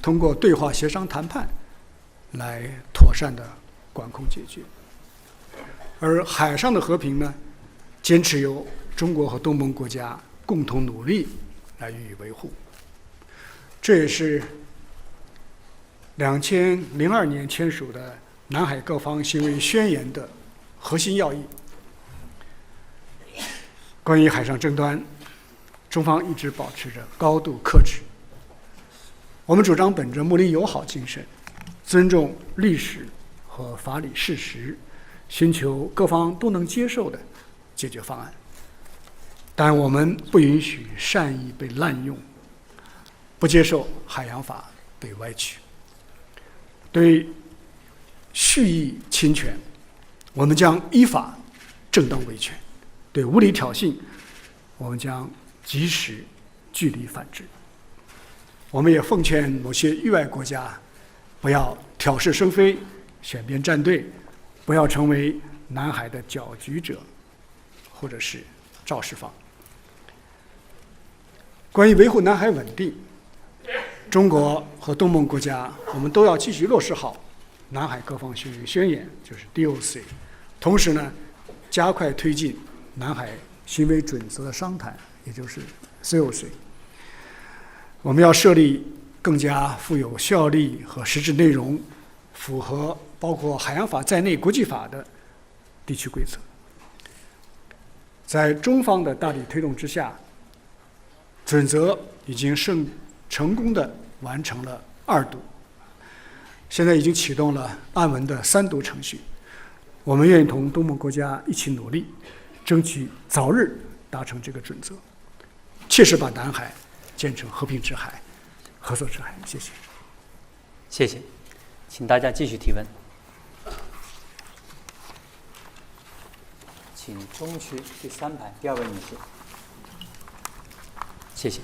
通过对话协商谈判来妥善的管控解决。而海上的和平呢，坚持由中国和东盟国家共同努力来予以维护。这也是2002年签署的南海各方行为宣言的核心要义。关于海上争端，中方一直保持着高度克制。我们主张本着睦邻友好精神，尊重历史和法理事实，寻求各方都能接受的解决方案。但我们不允许善意被滥用，不接受海洋法被歪曲。对蓄意侵权，我们将依法正当维权；对无理挑衅，我们将及时据理反制。我们也奉劝某些域外国家不要挑事生非、选边站队，不要成为南海的搅局者或者是肇事方。关于维护南海稳定，中国和东盟国家我们都要继续落实好南海各方行为宣言，就是 DOC， 同时呢，加快推进南海行为准则的商谈，也就是 COC。我们要设立更加富有效力和实质内容，符合包括海洋法在内国际法的地区规则。在中方的大力推动之下，准则已经成功地完成了2读，现在已经启动了按文的3读程序。我们愿意同东盟国家一起努力，争取早日达成这个准则，切实把南海建成和平之海、合作之海。谢谢。谢谢，请大家继续提问。请中区第3排第2位女士。谢谢。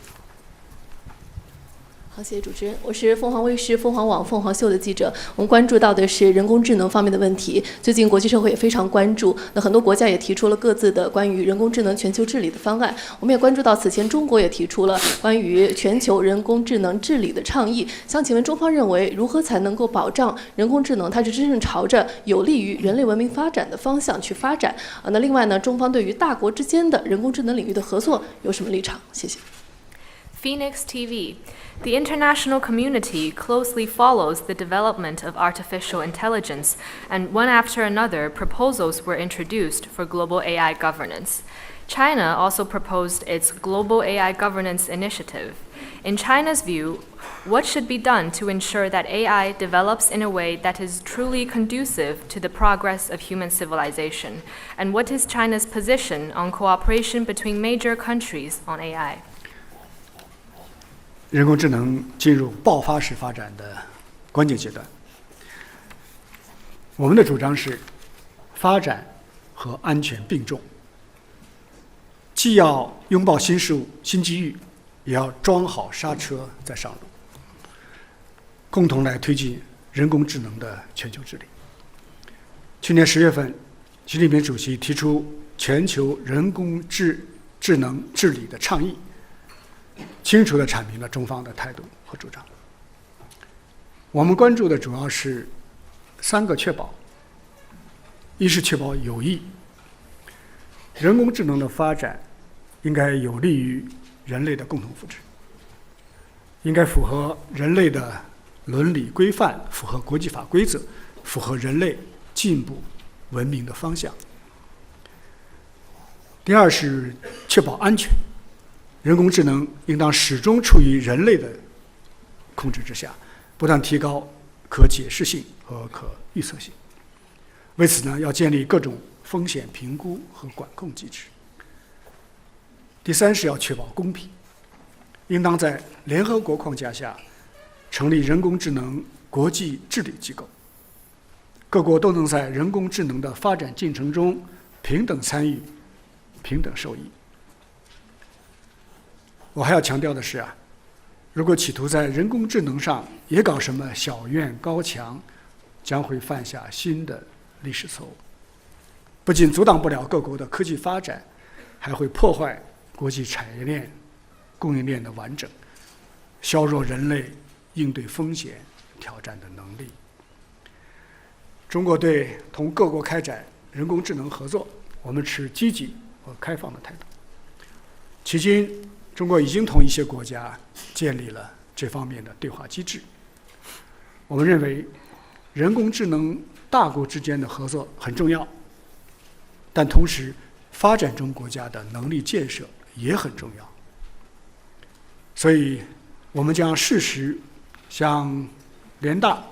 好，谢谢主持人，我是凤凰卫视、凤凰网、凤凰秀的记者。我们关注到的是人工智能方面的问题，最近国际社会也非常关注。那很多国家也提出了各自的关于人工智能全球治理的方案。我们也关注到，此前中国也提出了关于全球人工智能治理的倡议。想请问中方认为，如何才能够保障人工智能它是真正朝着有利于人类文明发展的方向去发展？那另外呢，中方对于大国之间的人工智能领域的合作有什么立场？谢谢。Phoenix TV. The international community closely follows the development of artificial intelligence, and one after another, proposals were introduced for global AI governance. China also proposed its Global AI Governance Initiative. In China's view, what should be done to ensure that AI develops in a way that is truly conducive to the progress of human civilization? And what is China's position on cooperation between major countries on AI? 人工智能进入爆发式发展的关键阶段。我们的主张是，发展和安全并重，既要拥抱新事物、新机遇，也要装好刹车再上路，共同来推进人工智能的全球治理。去年10月份，习近平主席提出全球人工智能治理的倡议，清楚地阐明了中方的态度和主张。我们关注的主要是3个确保：一是确保有益，人工智能的发展应该有利于人类的共同福祉，应该符合人类的伦理规范，符合国际法规则，符合人类进步文明的方向。第二是确保安全，人工智能应当始终处于人类的控制之下，不断提高可解释性和可预测性。为此呢，要建立各种风险评估和管控机制。第三是要确保公平，应当在联合国框架下成立人工智能国际治理机构，各国都能在人工智能的发展进程中平等参与、平等受益。我还要强调的是如果企图在人工智能上也搞什么小院高墙，将会犯下新的历史错误，不仅阻挡不了各国的科技发展，还会破坏国际产业链、供应链的完整，削弱人类应对风险挑战的能力。中国对同各国开展人工智能合作，我们持积极和开放的态度。迄今，中国已经同一些国家建立了这方面的对话机制。我们认为，人工智能大国之间的合作很重要，但同时，发展中国家的能力建设也很重要。所以，我们将适时向联大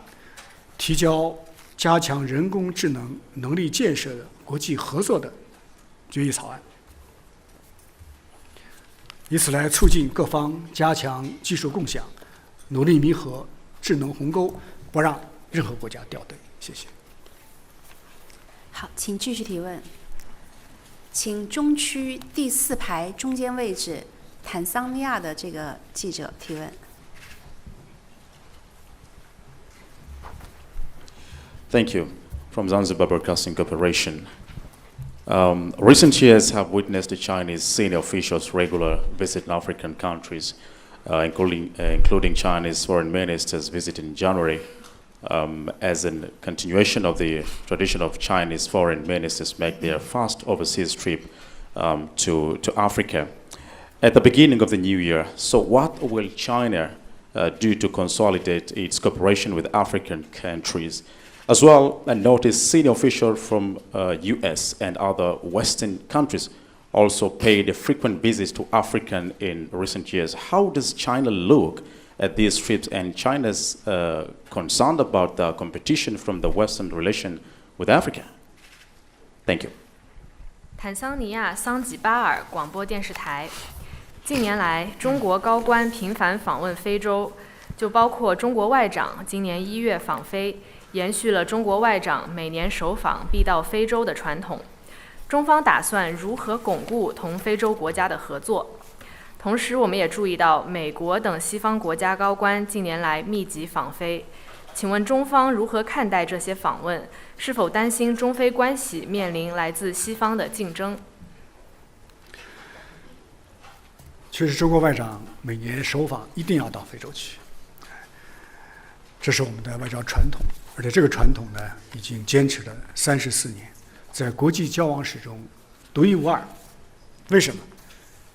提交加强人工智能能力建设的国际合作的决议草案，以此来促进各方加强技术共享，努力弥合智能鸿沟，不让任何国家掉队。谢谢。好，请继续提问。请中区第4排中间位置坦桑尼亚的这个记者提问。Thank you. From Zanzibar Broadcasting Corporation. Recent years have witnessed the Chinese senior officials regular visit African countries, including Chinese foreign ministers visiting January, as a continuation of the tradition of Chinese foreign ministers make their first overseas trip to Africa. At the beginning of the new year, so what will China do to consolidate its cooperation with African countries? As well, I noticed senior officials from US and other Western countries also paid frequent visits to Africa in recent years. How does China look at these trips, and China's concerned about the competition from the Western relation with Africa? Thank you. 坦桑尼亚桑吉巴尔广播电视台。近年来，中国高官频繁访问非洲，就包括中国外长今年1月访非，延续了中国外长每年首访必到非洲的传统。中方打算如何巩固同非洲国家的合作？同时，我们也注意到美国等西方国家高官近年来密集访非。请问中方如何看待这些访问？是否担心中非关系面临来自西方的竞争？确实，中国外长每年首访一定要到非洲去，这是我们的外交传统，而且这个传统呢，已经坚持了34年，在国际交往史中独一无二。为什么？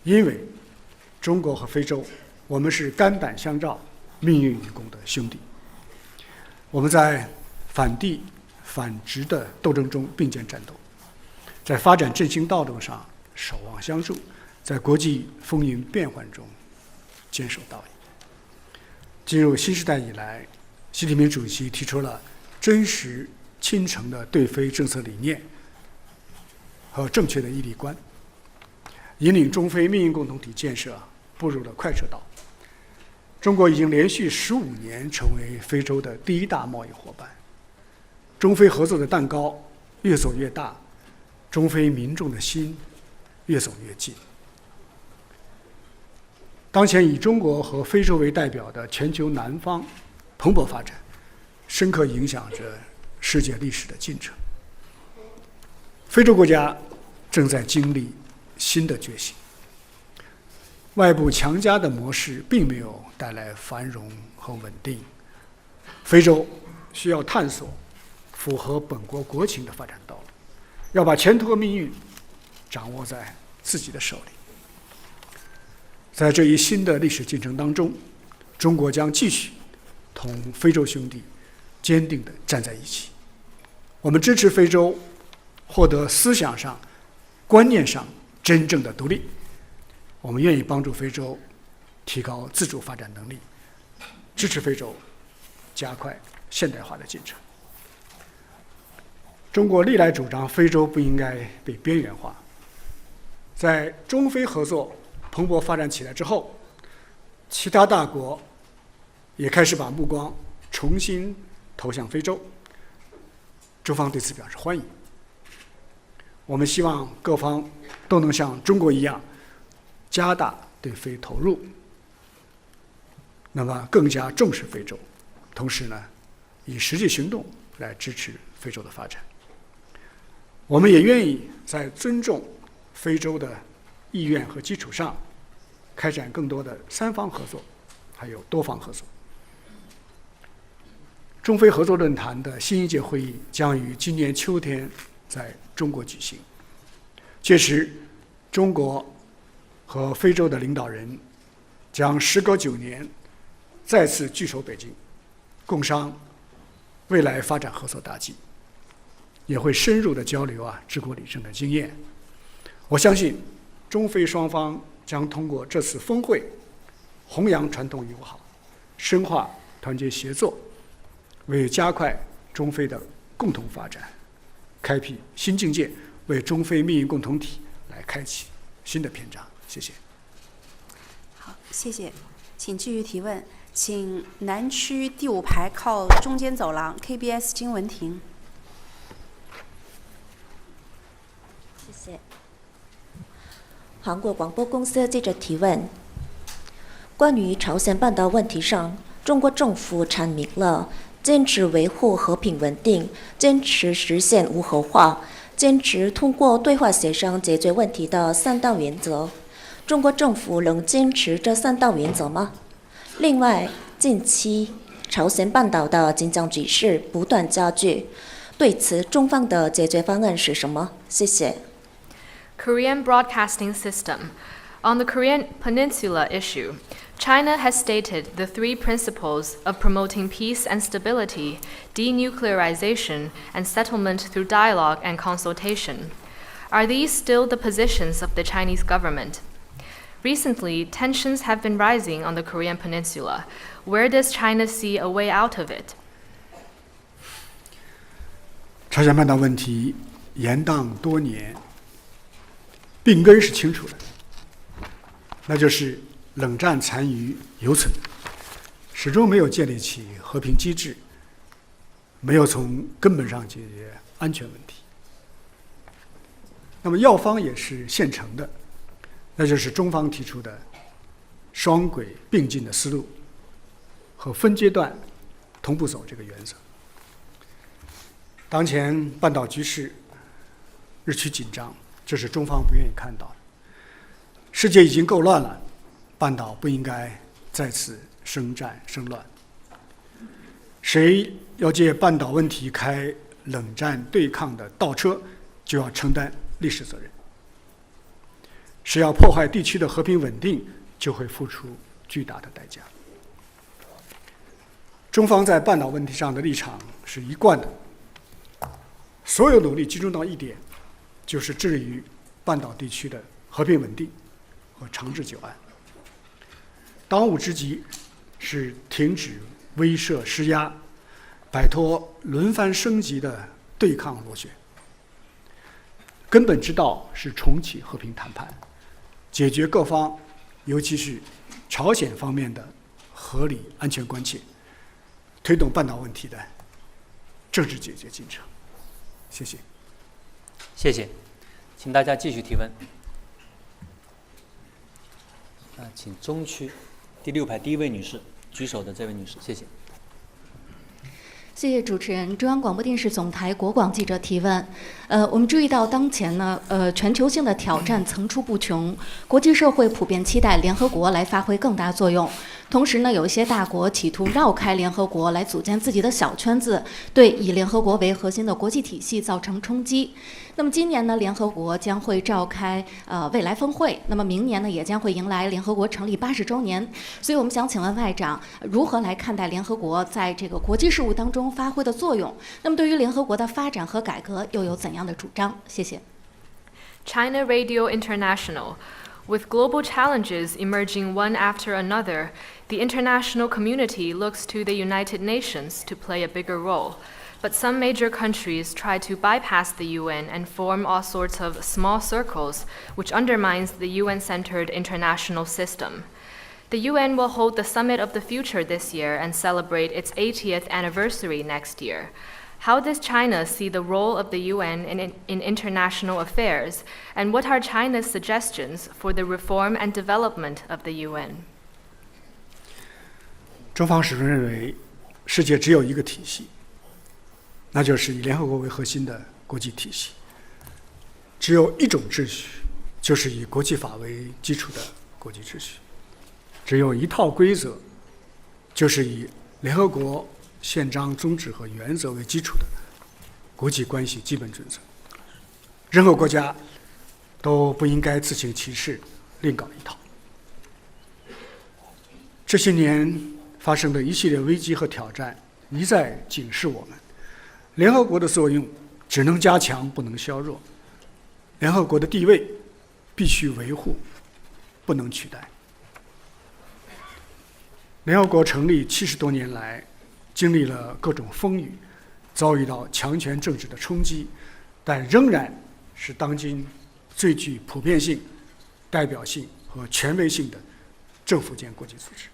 因为中国和非洲，我们是肝胆相照、命运与共的兄弟。我们在反帝反殖的斗争中并肩战斗，在发展振兴道路上守望相助，在国际风云变幻中坚守到底。进入新时代以来，习近平主席提出了真实亲诚的对非政策理念和正确的毅力观，引领中非命运共同体建设步入了快车道。中国已经连续15年成为非洲的第一大贸易伙伴，中非合作的蛋糕越走越大，中非民众的心越走越近。当前以中国和非洲为代表的全球南方蓬勃发展，深刻影响着世界历史的进程。非洲国家正在经历新的觉醒，外部强加的模式并没有带来繁荣和稳定。非洲需要探索符合本国国情的发展道路，要把前途和命运掌握在自己的手里。在这一新的历史进程当中，中国将继续同非洲兄弟坚定地站在一起。我们支持非洲获得思想上、观念上真正的独立。我们愿意帮助非洲提高自主发展能力，支持非洲加快现代化的进程。中国历来主张非洲不应该被边缘化。在中非合作蓬勃发展起来之后，其他大国也开始把目光重新投向非洲，中方对此表示欢迎。我们希望各方都能像中国一样加大对非投入，那么更加重视非洲，同时呢，以实际行动来支持非洲的发展。我们也愿意在尊重非洲的意愿和基础上，开展更多的三方合作，还有多方合作。中非合作论坛的新一届会议将于今年秋天在中国举行。届时，中国和非洲的领导人将时隔9年再次聚首北京，共商未来发展合作大计，也会深入的交流治国理政的经验。我相信，中非双方将通过这次峰会，弘扬传统友好，深化团结协作，为加快中非的共同发展开辟新境界，为中非命运共同体来开启新的篇章。谢谢。好，谢谢。请继续提问。请南区第5排靠中间走廊 KBS 金文婷。谢谢。韩国广播公司记者提问：关于朝鲜半岛问题上，中国政府阐明了坚持维护和平稳定，坚持实现无核化，坚持通过对话协商解决问题的3大原则。中国政府能坚持这3大原则吗？另外，近期朝鲜半岛的紧张局势不断加剧，对此中方的解决方案是什么？谢谢。Korean Broadcasting System. On the Korean Peninsula issue, China has stated the 3 principles of promoting peace and stability, denuclearization, and settlement through dialogue and consultation. Are these still the positions of the Chinese government? Recently, tensions have been rising on the Korean Peninsula. Where does China see a way out of it? 朝鲜半岛问题延宕多年，病根是清楚的，那就是冷战残余犹存，始终没有建立起和平机制，没有从根本上解决安全问题。那么药方也是现成的，那就是中方提出的双轨并进的思路和分阶段同步走这个原则。当前半岛局势日趋紧张，这是中方不愿意看到的。世界已经够乱了，半岛不应该再次生战生乱。谁要借半岛问题开冷战对抗的倒车，就要承担历史责任。谁要破坏地区的和平稳定，就会付出巨大的代价。中方在半岛问题上的立场是一贯的，所有努力集中到一点，就是致力于半岛地区的和平稳定和长治久安。当务之急是停止威慑施压，摆脱轮番升级的对抗螺旋。根本之道是重启和平谈判，解决各方，尤其是朝鲜方面的合理安全关切，推动半岛问题的政治解决进程。谢谢。谢谢，请大家继续提问。请中区第6排第1位女士举手的这位女士，谢谢。谢谢主持人。中央广播电视总台国广记者提问。我们注意到当前呢，全球性的挑战层出不穷，国际社会普遍期待联合国来发挥更大作用。同时呢，有一些大国企图绕开联合国来组建自己的小圈子，对以联合国为核心的国际体系造成冲击。那么今年呢，联合国将会召开未来峰会，那么明年呢，也将会迎来联合国成立80周年。所以我们想请问外长，如何来看待联合国在这个国际事务当中发挥的作用？那么对于联合国的发展和改革又有怎样的主张？谢谢。China Radio International. With global challenges emerging one after another, the international community looks to the United Nations to play a bigger role. But some major countries try to bypass the UN and form all sorts of small circles, which undermines the UN-centered international system. The UN will hold the Summit of the Future this year and celebrate its 80th anniversary next year. How does China see the role of the UN in international affairs, and what are China's suggestions for the reform and development of the UN? 中方始终认为，世界只有一个体系，那就是以联合国为核心的国际体系。只有一种秩序，就是以国际法为基础的国际秩序。只有一套规则，就是以联合国宪章宗旨和原则为基础的国际关系基本准则。任何国家都不应该自行其事，另搞一套。这些年发生的一系列危机和挑战，一再警示我们：联合国的作用只能加强，不能削弱；联合国的地位必须维护，不能取代。联合国成立70多年来，经历了各种风雨，遭遇到强权政治的冲击，但仍然是当今最具普遍性、代表性和权威性的政府间国际组织，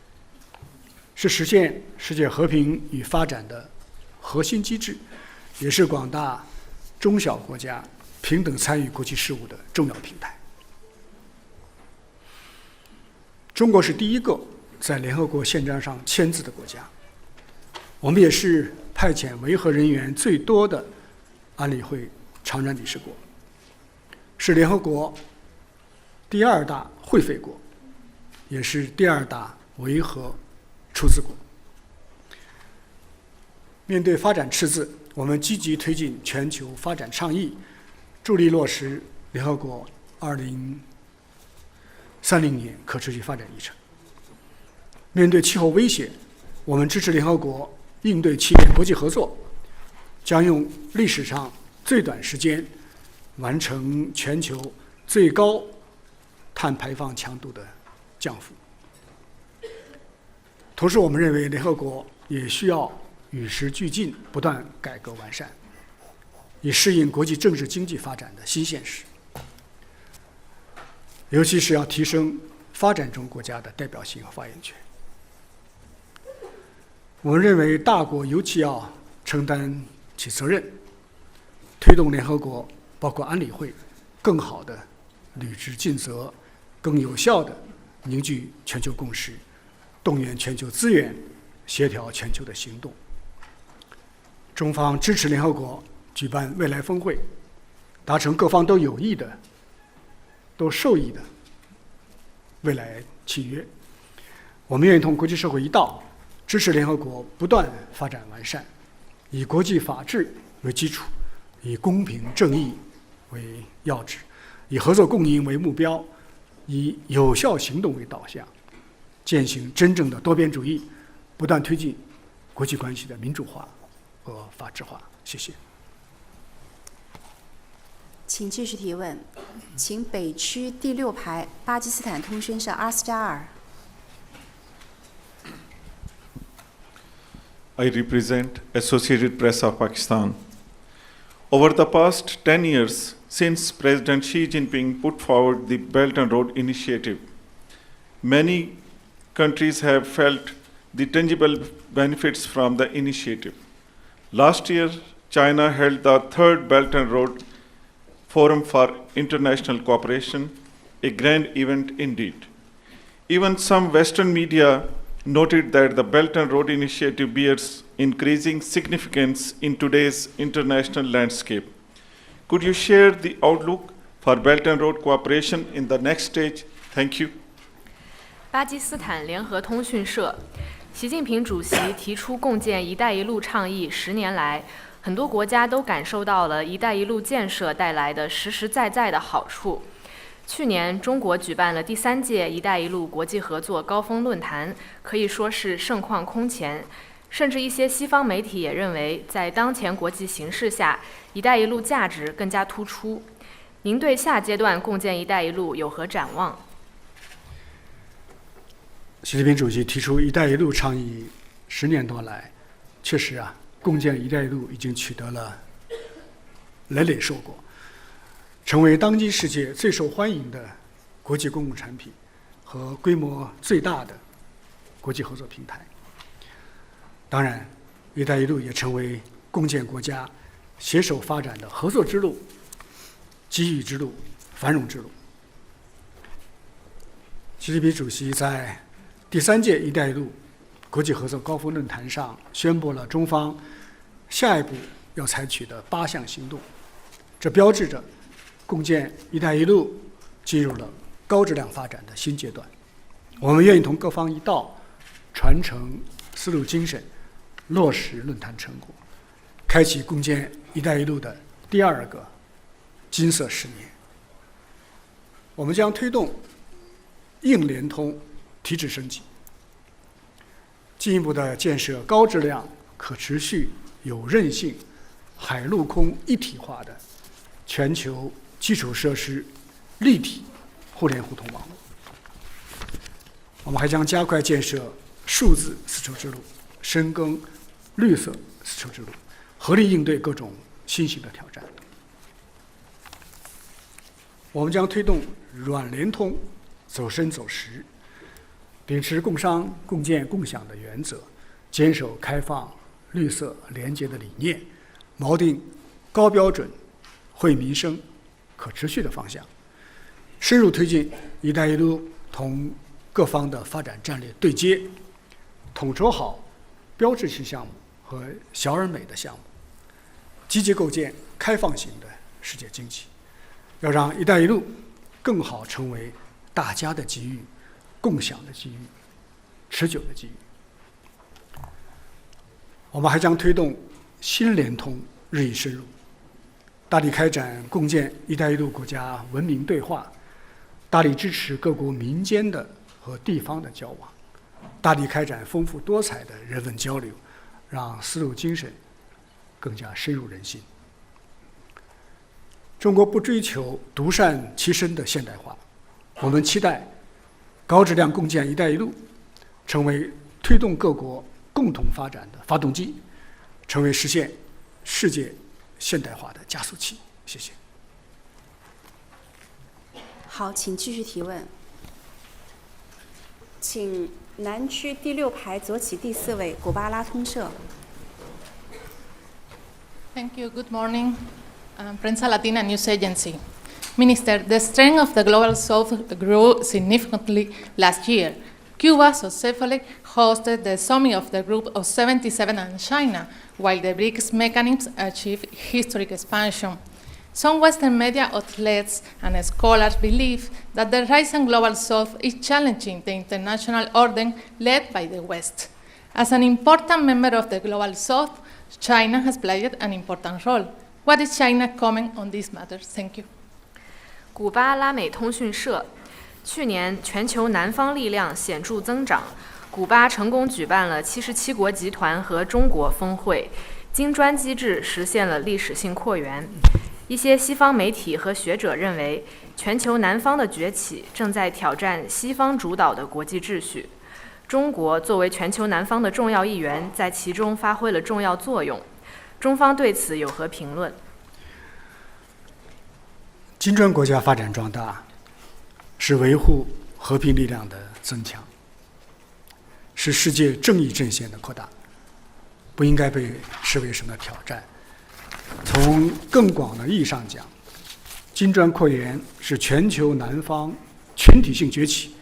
是实现世界和平与发展的核心机制，也是广大中小国家平等参与国际事务的重要平台。中国是第一个在联合国宪章上签字的国家，我们也是派遣维和人员最多的安理会常任理事国，是联合国第2大会费国，也是第2大维和出资国。面对发展赤字，我们积极推进全球发展倡议，助力落实联合国2030年可持续发展议程。面对气候威胁，我们支持联合国应对气变国际合作，将用历史上最短时间完成全球最高碳排放强度的降幅。同时，我们认为联合国也需要与时俱进，不断改革完善，以适应国际政治经济发展的新现实，尤其是要提升发展中国家的代表性和发言权。我们认为大国尤其要承担起责任，推动联合国包括安理会更好地履职尽责，更有效地凝聚全球共识，动员全球资源，协调全球的行动。中方支持联合国举办未来峰会，达成各方都有益的、都受益的未来契约。我们愿意同国际社会一道，支持联合国不断发展完善，以国际法治为基础，以公平正义为要旨，以合作共赢为目标，以有效行动为导向，践行真正的多边主义，不断推进国际关系的民主化和法治化。谢谢。请继续提问，请北区第6排巴基斯坦通讯社阿斯加尔。I represent Associated Press of Pakistan. Over the past 10 years, since President Xi Jinping put forward the Belt and Road Initiative, many countries have felt the tangible benefits from the initiative. Last year, China held the third Belt and Road Forum for International Cooperation, a grand event indeed. Even some Western media noted that the Belt and Road Initiative bears increasing significance in today's international landscape. Could you share the outlook for Belt and Road cooperation in the next stage? Thank you. 巴基斯坦联合通讯社，习近平主席提出共建“一带一路”倡议10年来，很多国家都感受到了“一带一路”建设带来的实实在在的好处。去年，中国举办了第3届“一带一路”国际合作高峰论坛，可以说是盛况空前。甚至一些西方媒体也认为，在当前国际形势下，“一带一路”价值更加突出。您对下阶段共建“一带一路”有何展望？习近平主席提出“一带一路”倡议10年多来，确实共建“一带一路”已经取得了累累硕果，成为当今世界最受欢迎的国际公共产品和规模最大的国际合作平台。当然，“一带一路”也成为共建国家携手发展的合作之路、机遇之路、繁荣之路。习近平主席在第3届“一带一路”国际合作高峰论坛上宣布了中方下一步要采取的8项行动，这标志着共建“一带一路”进入了高质量发展的新阶段。我们愿意同各方一道，传承丝路精神，落实论坛成果，开启共建“一带一路”的第2个金色10年。我们将推动硬联通提质升级，进一步的建设高质量、可持续、有韧性、海陆空一体化的全球基础设施立体互联互通网络。我们还将加快建设数字丝绸之路，深耕绿色丝绸之路，合力应对各种新型的挑战。我们将推动软联通走深走实，秉持共商共建共享的原则，坚守开放、绿色、廉洁的理念，锚定高标准、惠民生、可持续的方向，深入推进“一带一路”同各方的发展战略对接，统筹好标志性项目和小而美的项目，积极构建开放型的世界经济，要让“一带一路”更好成为大家的机遇、共享的机遇、持久的机遇。我们还将推动新联通日益深入，大力开展共建“一带一路”国家文明对话，大力支持各国民间的和地方的交往，大力开展丰富多彩的人文交流，让丝路精神更加深入人心。中国不追求独善其身的现代化，我们期待高质量共建“一带一路”成为推动各国共同发展的发动机，成为实现世界现代化的加速器。谢谢。好，请继续提问。请南区第6排左起第4位，古巴拉通社。Thank you. Good morning. Prensa Latina News Agency. Minister, the strength of the Global South grew significantly last year. Cuba successfully hosted the summit of the Group of 77 and China, while the BRICS mechanism achieved historic expansion. Some Western media outlets and scholars believe that the rising Global South is challenging the international order led by the West. As an important member of the Global South, China has played an important role. What is China's comment on this matter? Thank you. 古巴拉美通讯社，去年全球南方力量显著增长，古巴成功举办了77国集团和中国峰会，金砖机制实现了历史性扩员。一些西方媒体和学者认为，全球南方的崛起正在挑战西方主导的国际秩序。中国作为全球南方的重要一员，在其中发挥了重要作用。中方对此有何评论？金砖国家发展壮大，是维护和平力量的增强，是世界正义阵线的扩大，不应该被视为什么挑战。从更广的意义上讲，金砖扩员是全球南方群体性崛起、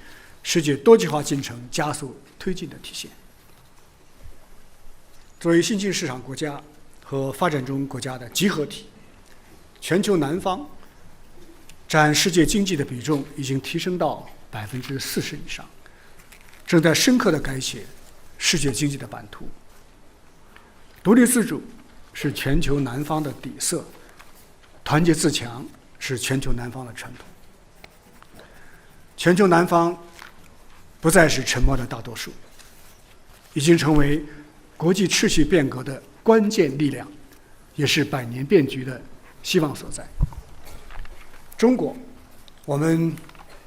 世界多极化进程加速推进的体现。作为新兴市场国家和发展中国家的集合体，全球南方占世界经济的比重已经提升到40%以上，正在深刻地改写世界经济的版图。独立自主是全球南方的底色，团结自强是全球南方的传统。全球南方不再是沉默的大多数，已经成为国际秩序变革的关键力量，也是百年变局的希望所在。中国，我们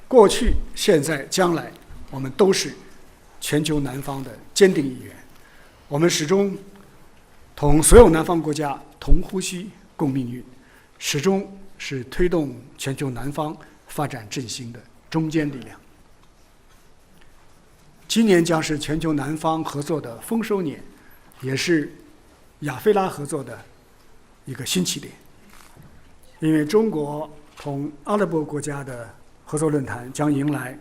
过去、现在、将来，我们都是全球南方的坚定一员。我们始终同所有南方国家同呼吸、共命运，始终是推动全球南方发展振兴的中坚力量。今年将是全球南方合作的丰收年，也是亚非拉合作的一个新起点。因为中国同阿拉伯国家的合作论坛将迎来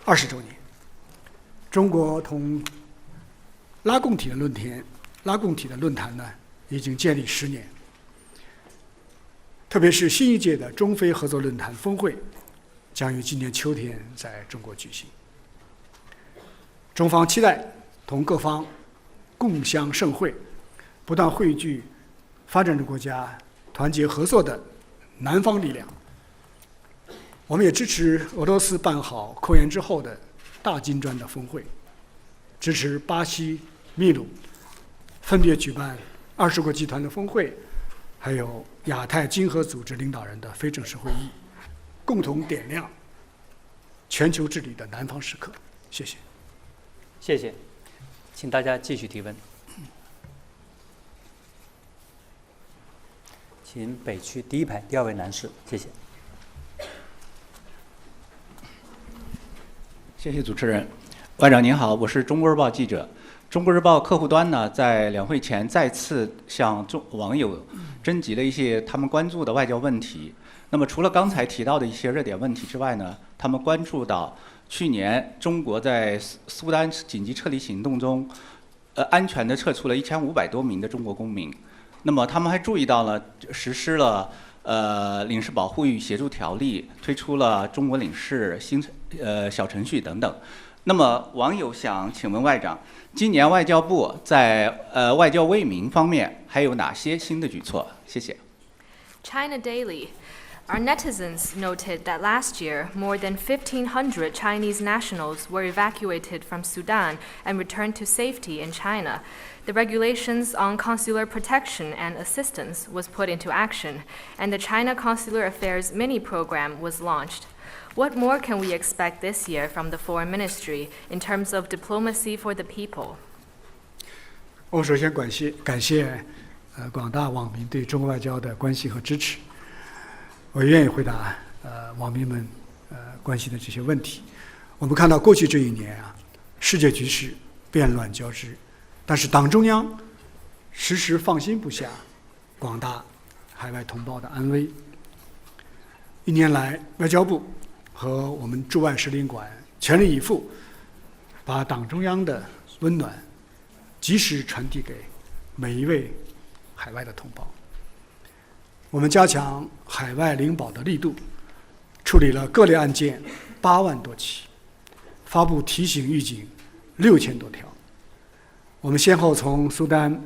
20周年，中国同拉共体的论坛呢，已经建立10年。特别是新一届的中非合作论坛峰会，将于今年秋天在中国举行。中方期待同各方共襄盛会，不断汇聚发展中国家团结合作的南方力量。我们也支持俄罗斯办好扩员之后的大金砖的峰会，支持巴西、秘鲁分别举办20国集团的峰会，还有亚太经合组织领导人的非正式会议，共同点亮全球治理的南方时刻。谢谢。谢谢，请大家继续提问。请北区第一排第2位男士，谢谢。谢谢主持人。外长您好，我是中国日报记者。中国日报客户端呢，在两会前再次向网友征集了一些他们关注的外交问题。那么除了刚才提到的一些热点问题之外呢，他们关注到去年中国在苏丹紧急撤离行动中，安全地撤出了1500多名的中国公民。那么他们还注意到了实施了领事保护与协助条例，推出了中国领事小程序等等。那么网友想请问外长，今年外交部在外交为民方面还有哪些新的举措？谢谢。China Daily. Our netizens noted that last year, more than 1,500 Chinese nationals were evacuated from Sudan and returned to safety in China. The regulations on consular protection and assistance was put into action, and the China Consular Affairs mini program was launched. What more can we expect this year from the Foreign Ministry in terms of diplomacy for the people? 我首先感谢广大网民对中国外交的关心和支持。我愿意回答网民们关心的这些问题。我们看到过去这一年啊，世界局势变乱交织，但是党中央时时放心不下广大海外同胞的安危。1年来，外交部和我们驻外使领馆全力以赴，把党中央的温暖及时传递给每一位海外的同胞。我们加强海外领保的力度，处理了各类案件8万多起，发布提醒预警6000多条。我们先后从苏丹、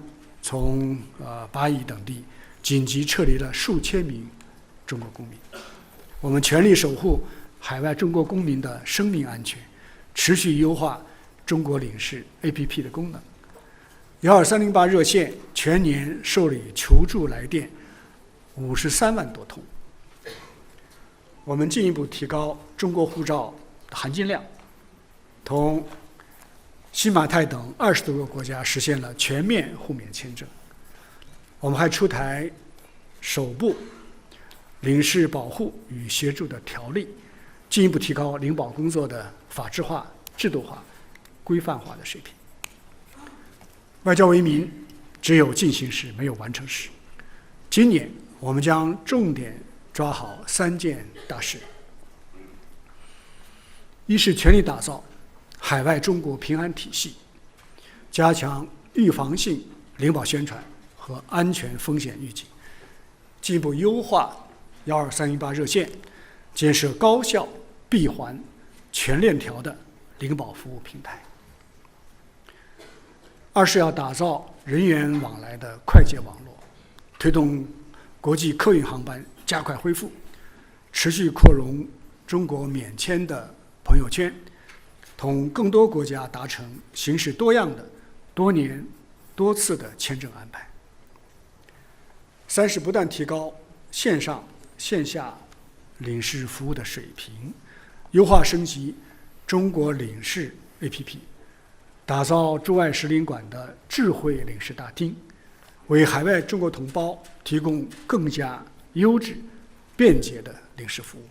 从巴以等地紧急撤离了数千名中国公民。我们全力守护海外中国公民的生命安全，持续优化中国领事 APP 的功能。12308热线全年受理求助来电53万多通。我们进一步提高中国护照的含金量，同新马泰等20多个国家实现了全面互免签证。我们还出台首部领事保护与协助的条例，进一步提高领保工作的法治化、制度化、规范化的水平。外交为民，只有进行时，没有完成时。今年我们将重点抓好3件大事：一是全力打造海外中国平安体系，加强预防性领保宣传和安全风险预警，进一步优化12318热线，建设高效、闭环、全链条的领保服务平台。二是要打造人员往来的快捷网络，推动国际客运航班加快恢复，持续扩容中国免签的朋友圈，同更多国家达成形式多样的多年多次的签证安排。三是不断提高线上线下领事服务的水平，优化升级中国领事 APP， 打造驻外使领馆的智慧领事大厅，为海外中国同胞提供更加优质、便捷的领事服务。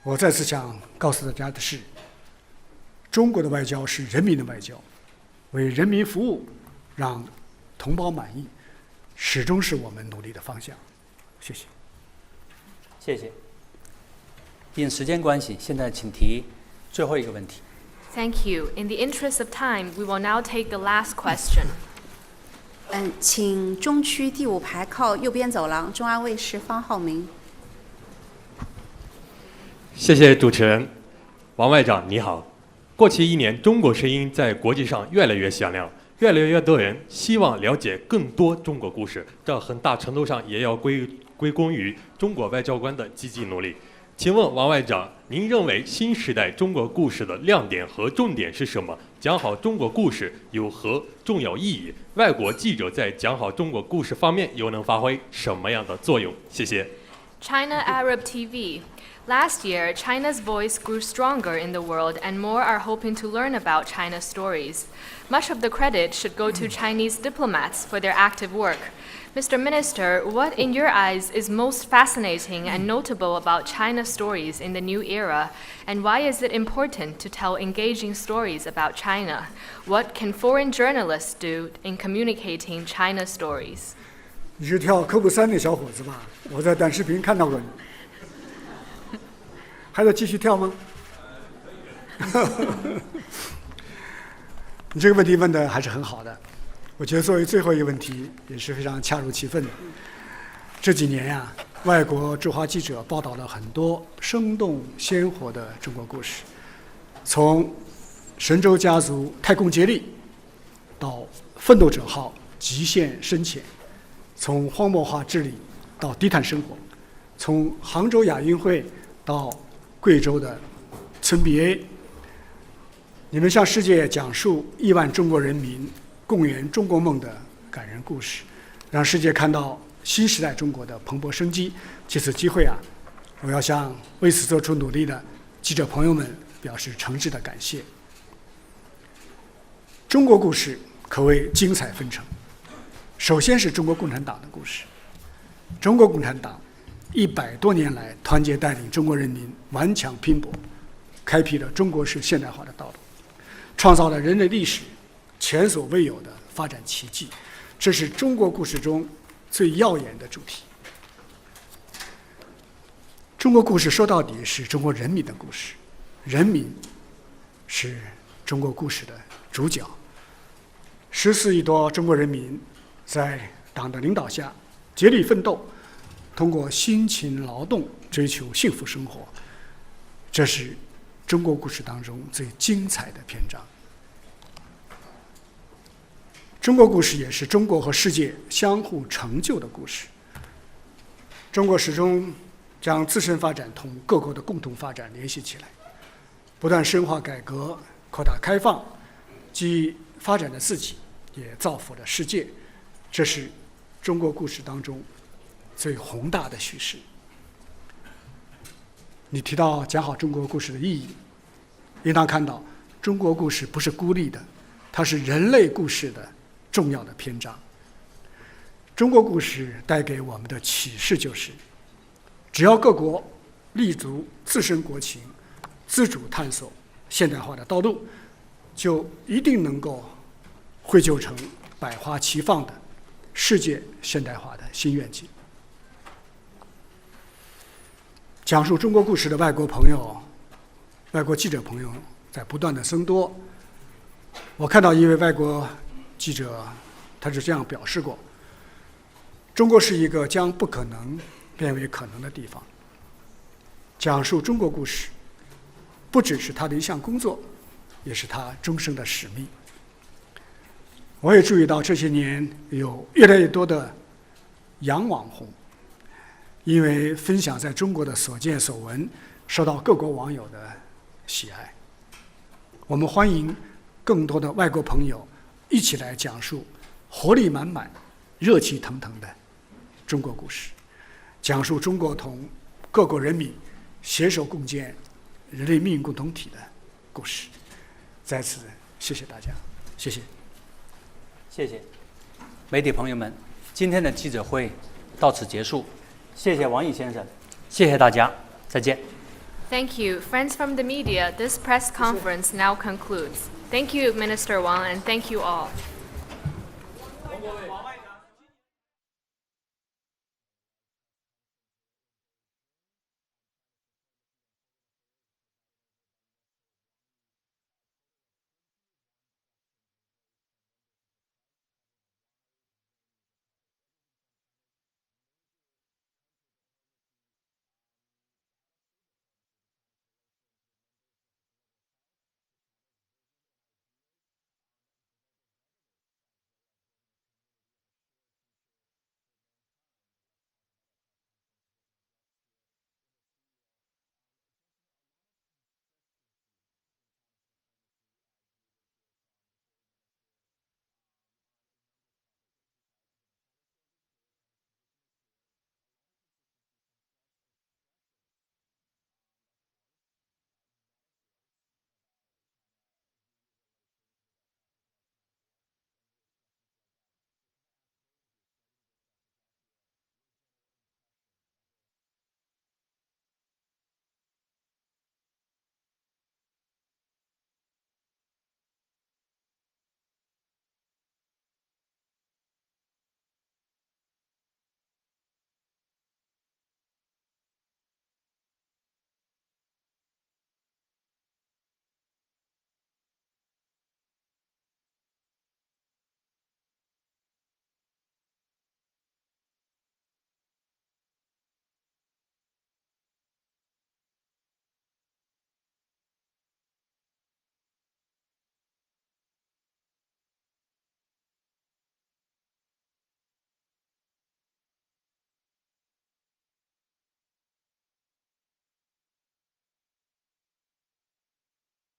我再次想告诉大家的是，中国的外交是人民的外交，为人民服务，让同胞满意，始终是我们努力的方向。谢谢。谢谢。因时间关系，现在请提最后一个问题。Thank you. In the interest of time, we will now take the last question. 请中区第5排靠右边走廊，中央卫视方浩明。谢谢主持人，王外长你好。过去1年，中国声音在国际上越来越响亮，越来越多人希望了解更多中国故事，这很大程度上也要归功于中国外交官的积极努力。请问王外长，您认为新时代中国故事的亮点和重点是什么？讲好中国故事有何重要意义？外国记者在讲好中国故事方面又能发挥什么样的作用？谢谢。China Arab TV. Last year, China's voice grew stronger in the world, and more are hoping to learn about China's stories. Much of the credit should go to Chinese diplomats for their active work. Mr. Minister, what in your eyes is most fascinating and notable about China's stories in the new era, and why is it important to tell engaging stories about China? What can foreign journalists do in communicating China's stories? 你是跳科布3那小伙子吧？我在短视频看到过你。还要继续跳吗？你这个问题问的还是很好的，我觉得作为最后一个问题也是非常恰如其分的。这几年呀，外国驻华记者报道了很多生动鲜活的中国故事，从神州家族太空接力到奋斗者号极限深潜，从荒漠化治理到低碳生活，从杭州亚运会到贵州的村 BA， 你们向世界讲述亿万中国人民共圆中国梦的感人故事，让世界看到新时代中国的蓬勃生机。借此机会啊，我要向为此做出努力的记者朋友们表示诚挚的感谢。中国故事可谓精彩纷呈，首先是中国共产党的故事。中国共产党100多年来团结带领中国人民顽强拼搏，开辟了中国式现代化的道路，创造了人类历史前所未有的发展奇迹。这是中国故事中最耀眼的主题。中国故事说到底是中国人民的故事，人民是中国故事的主角。14亿多中国人民在党的领导下竭力奋斗，通过辛勤劳动追求幸福生活，这是中国故事当中最精彩的篇章。中国故事也是中国和世界相互成就的故事。中国始终将自身发展同各国的共同发展联系起来，不断深化改革，扩大开放，既发展了自己，也造福了世界。这是中国故事当中最宏大的叙事。你提到讲好中国故事的意义，应当看到中国故事不是孤立的，它是人类故事的重要的篇章。中国故事带给我们的启示就是，只要各国立足自身国情，自主探索现代化的道路，就一定能够绘就成百花齐放的世界现代化的新愿景。讲述中国故事的外国朋友、外国记者朋友在不断的增多。我看到一位外国记者，他是这样表示过：中国是一个将不可能变为可能的地方。讲述中国故事，不只是他的一项工作，也是他终生的使命。我也注意到这些年有越来越多的洋网红，因为分享在中国的所见所闻，受到各国网友的喜爱。我们欢迎更多的外国朋友一起来讲述活力满满、热气腾腾的中国故事，讲述中国同各国人民携手共建人类命运共同体的故事。在此，谢谢大家，谢谢。谢谢，媒体朋友们，今天的记者会到此结束。谢谢王毅先生，谢谢大家，再见。Thank you. Friends from the media, this press conference now concludes. Thank you, Minister Wang, and thank you all.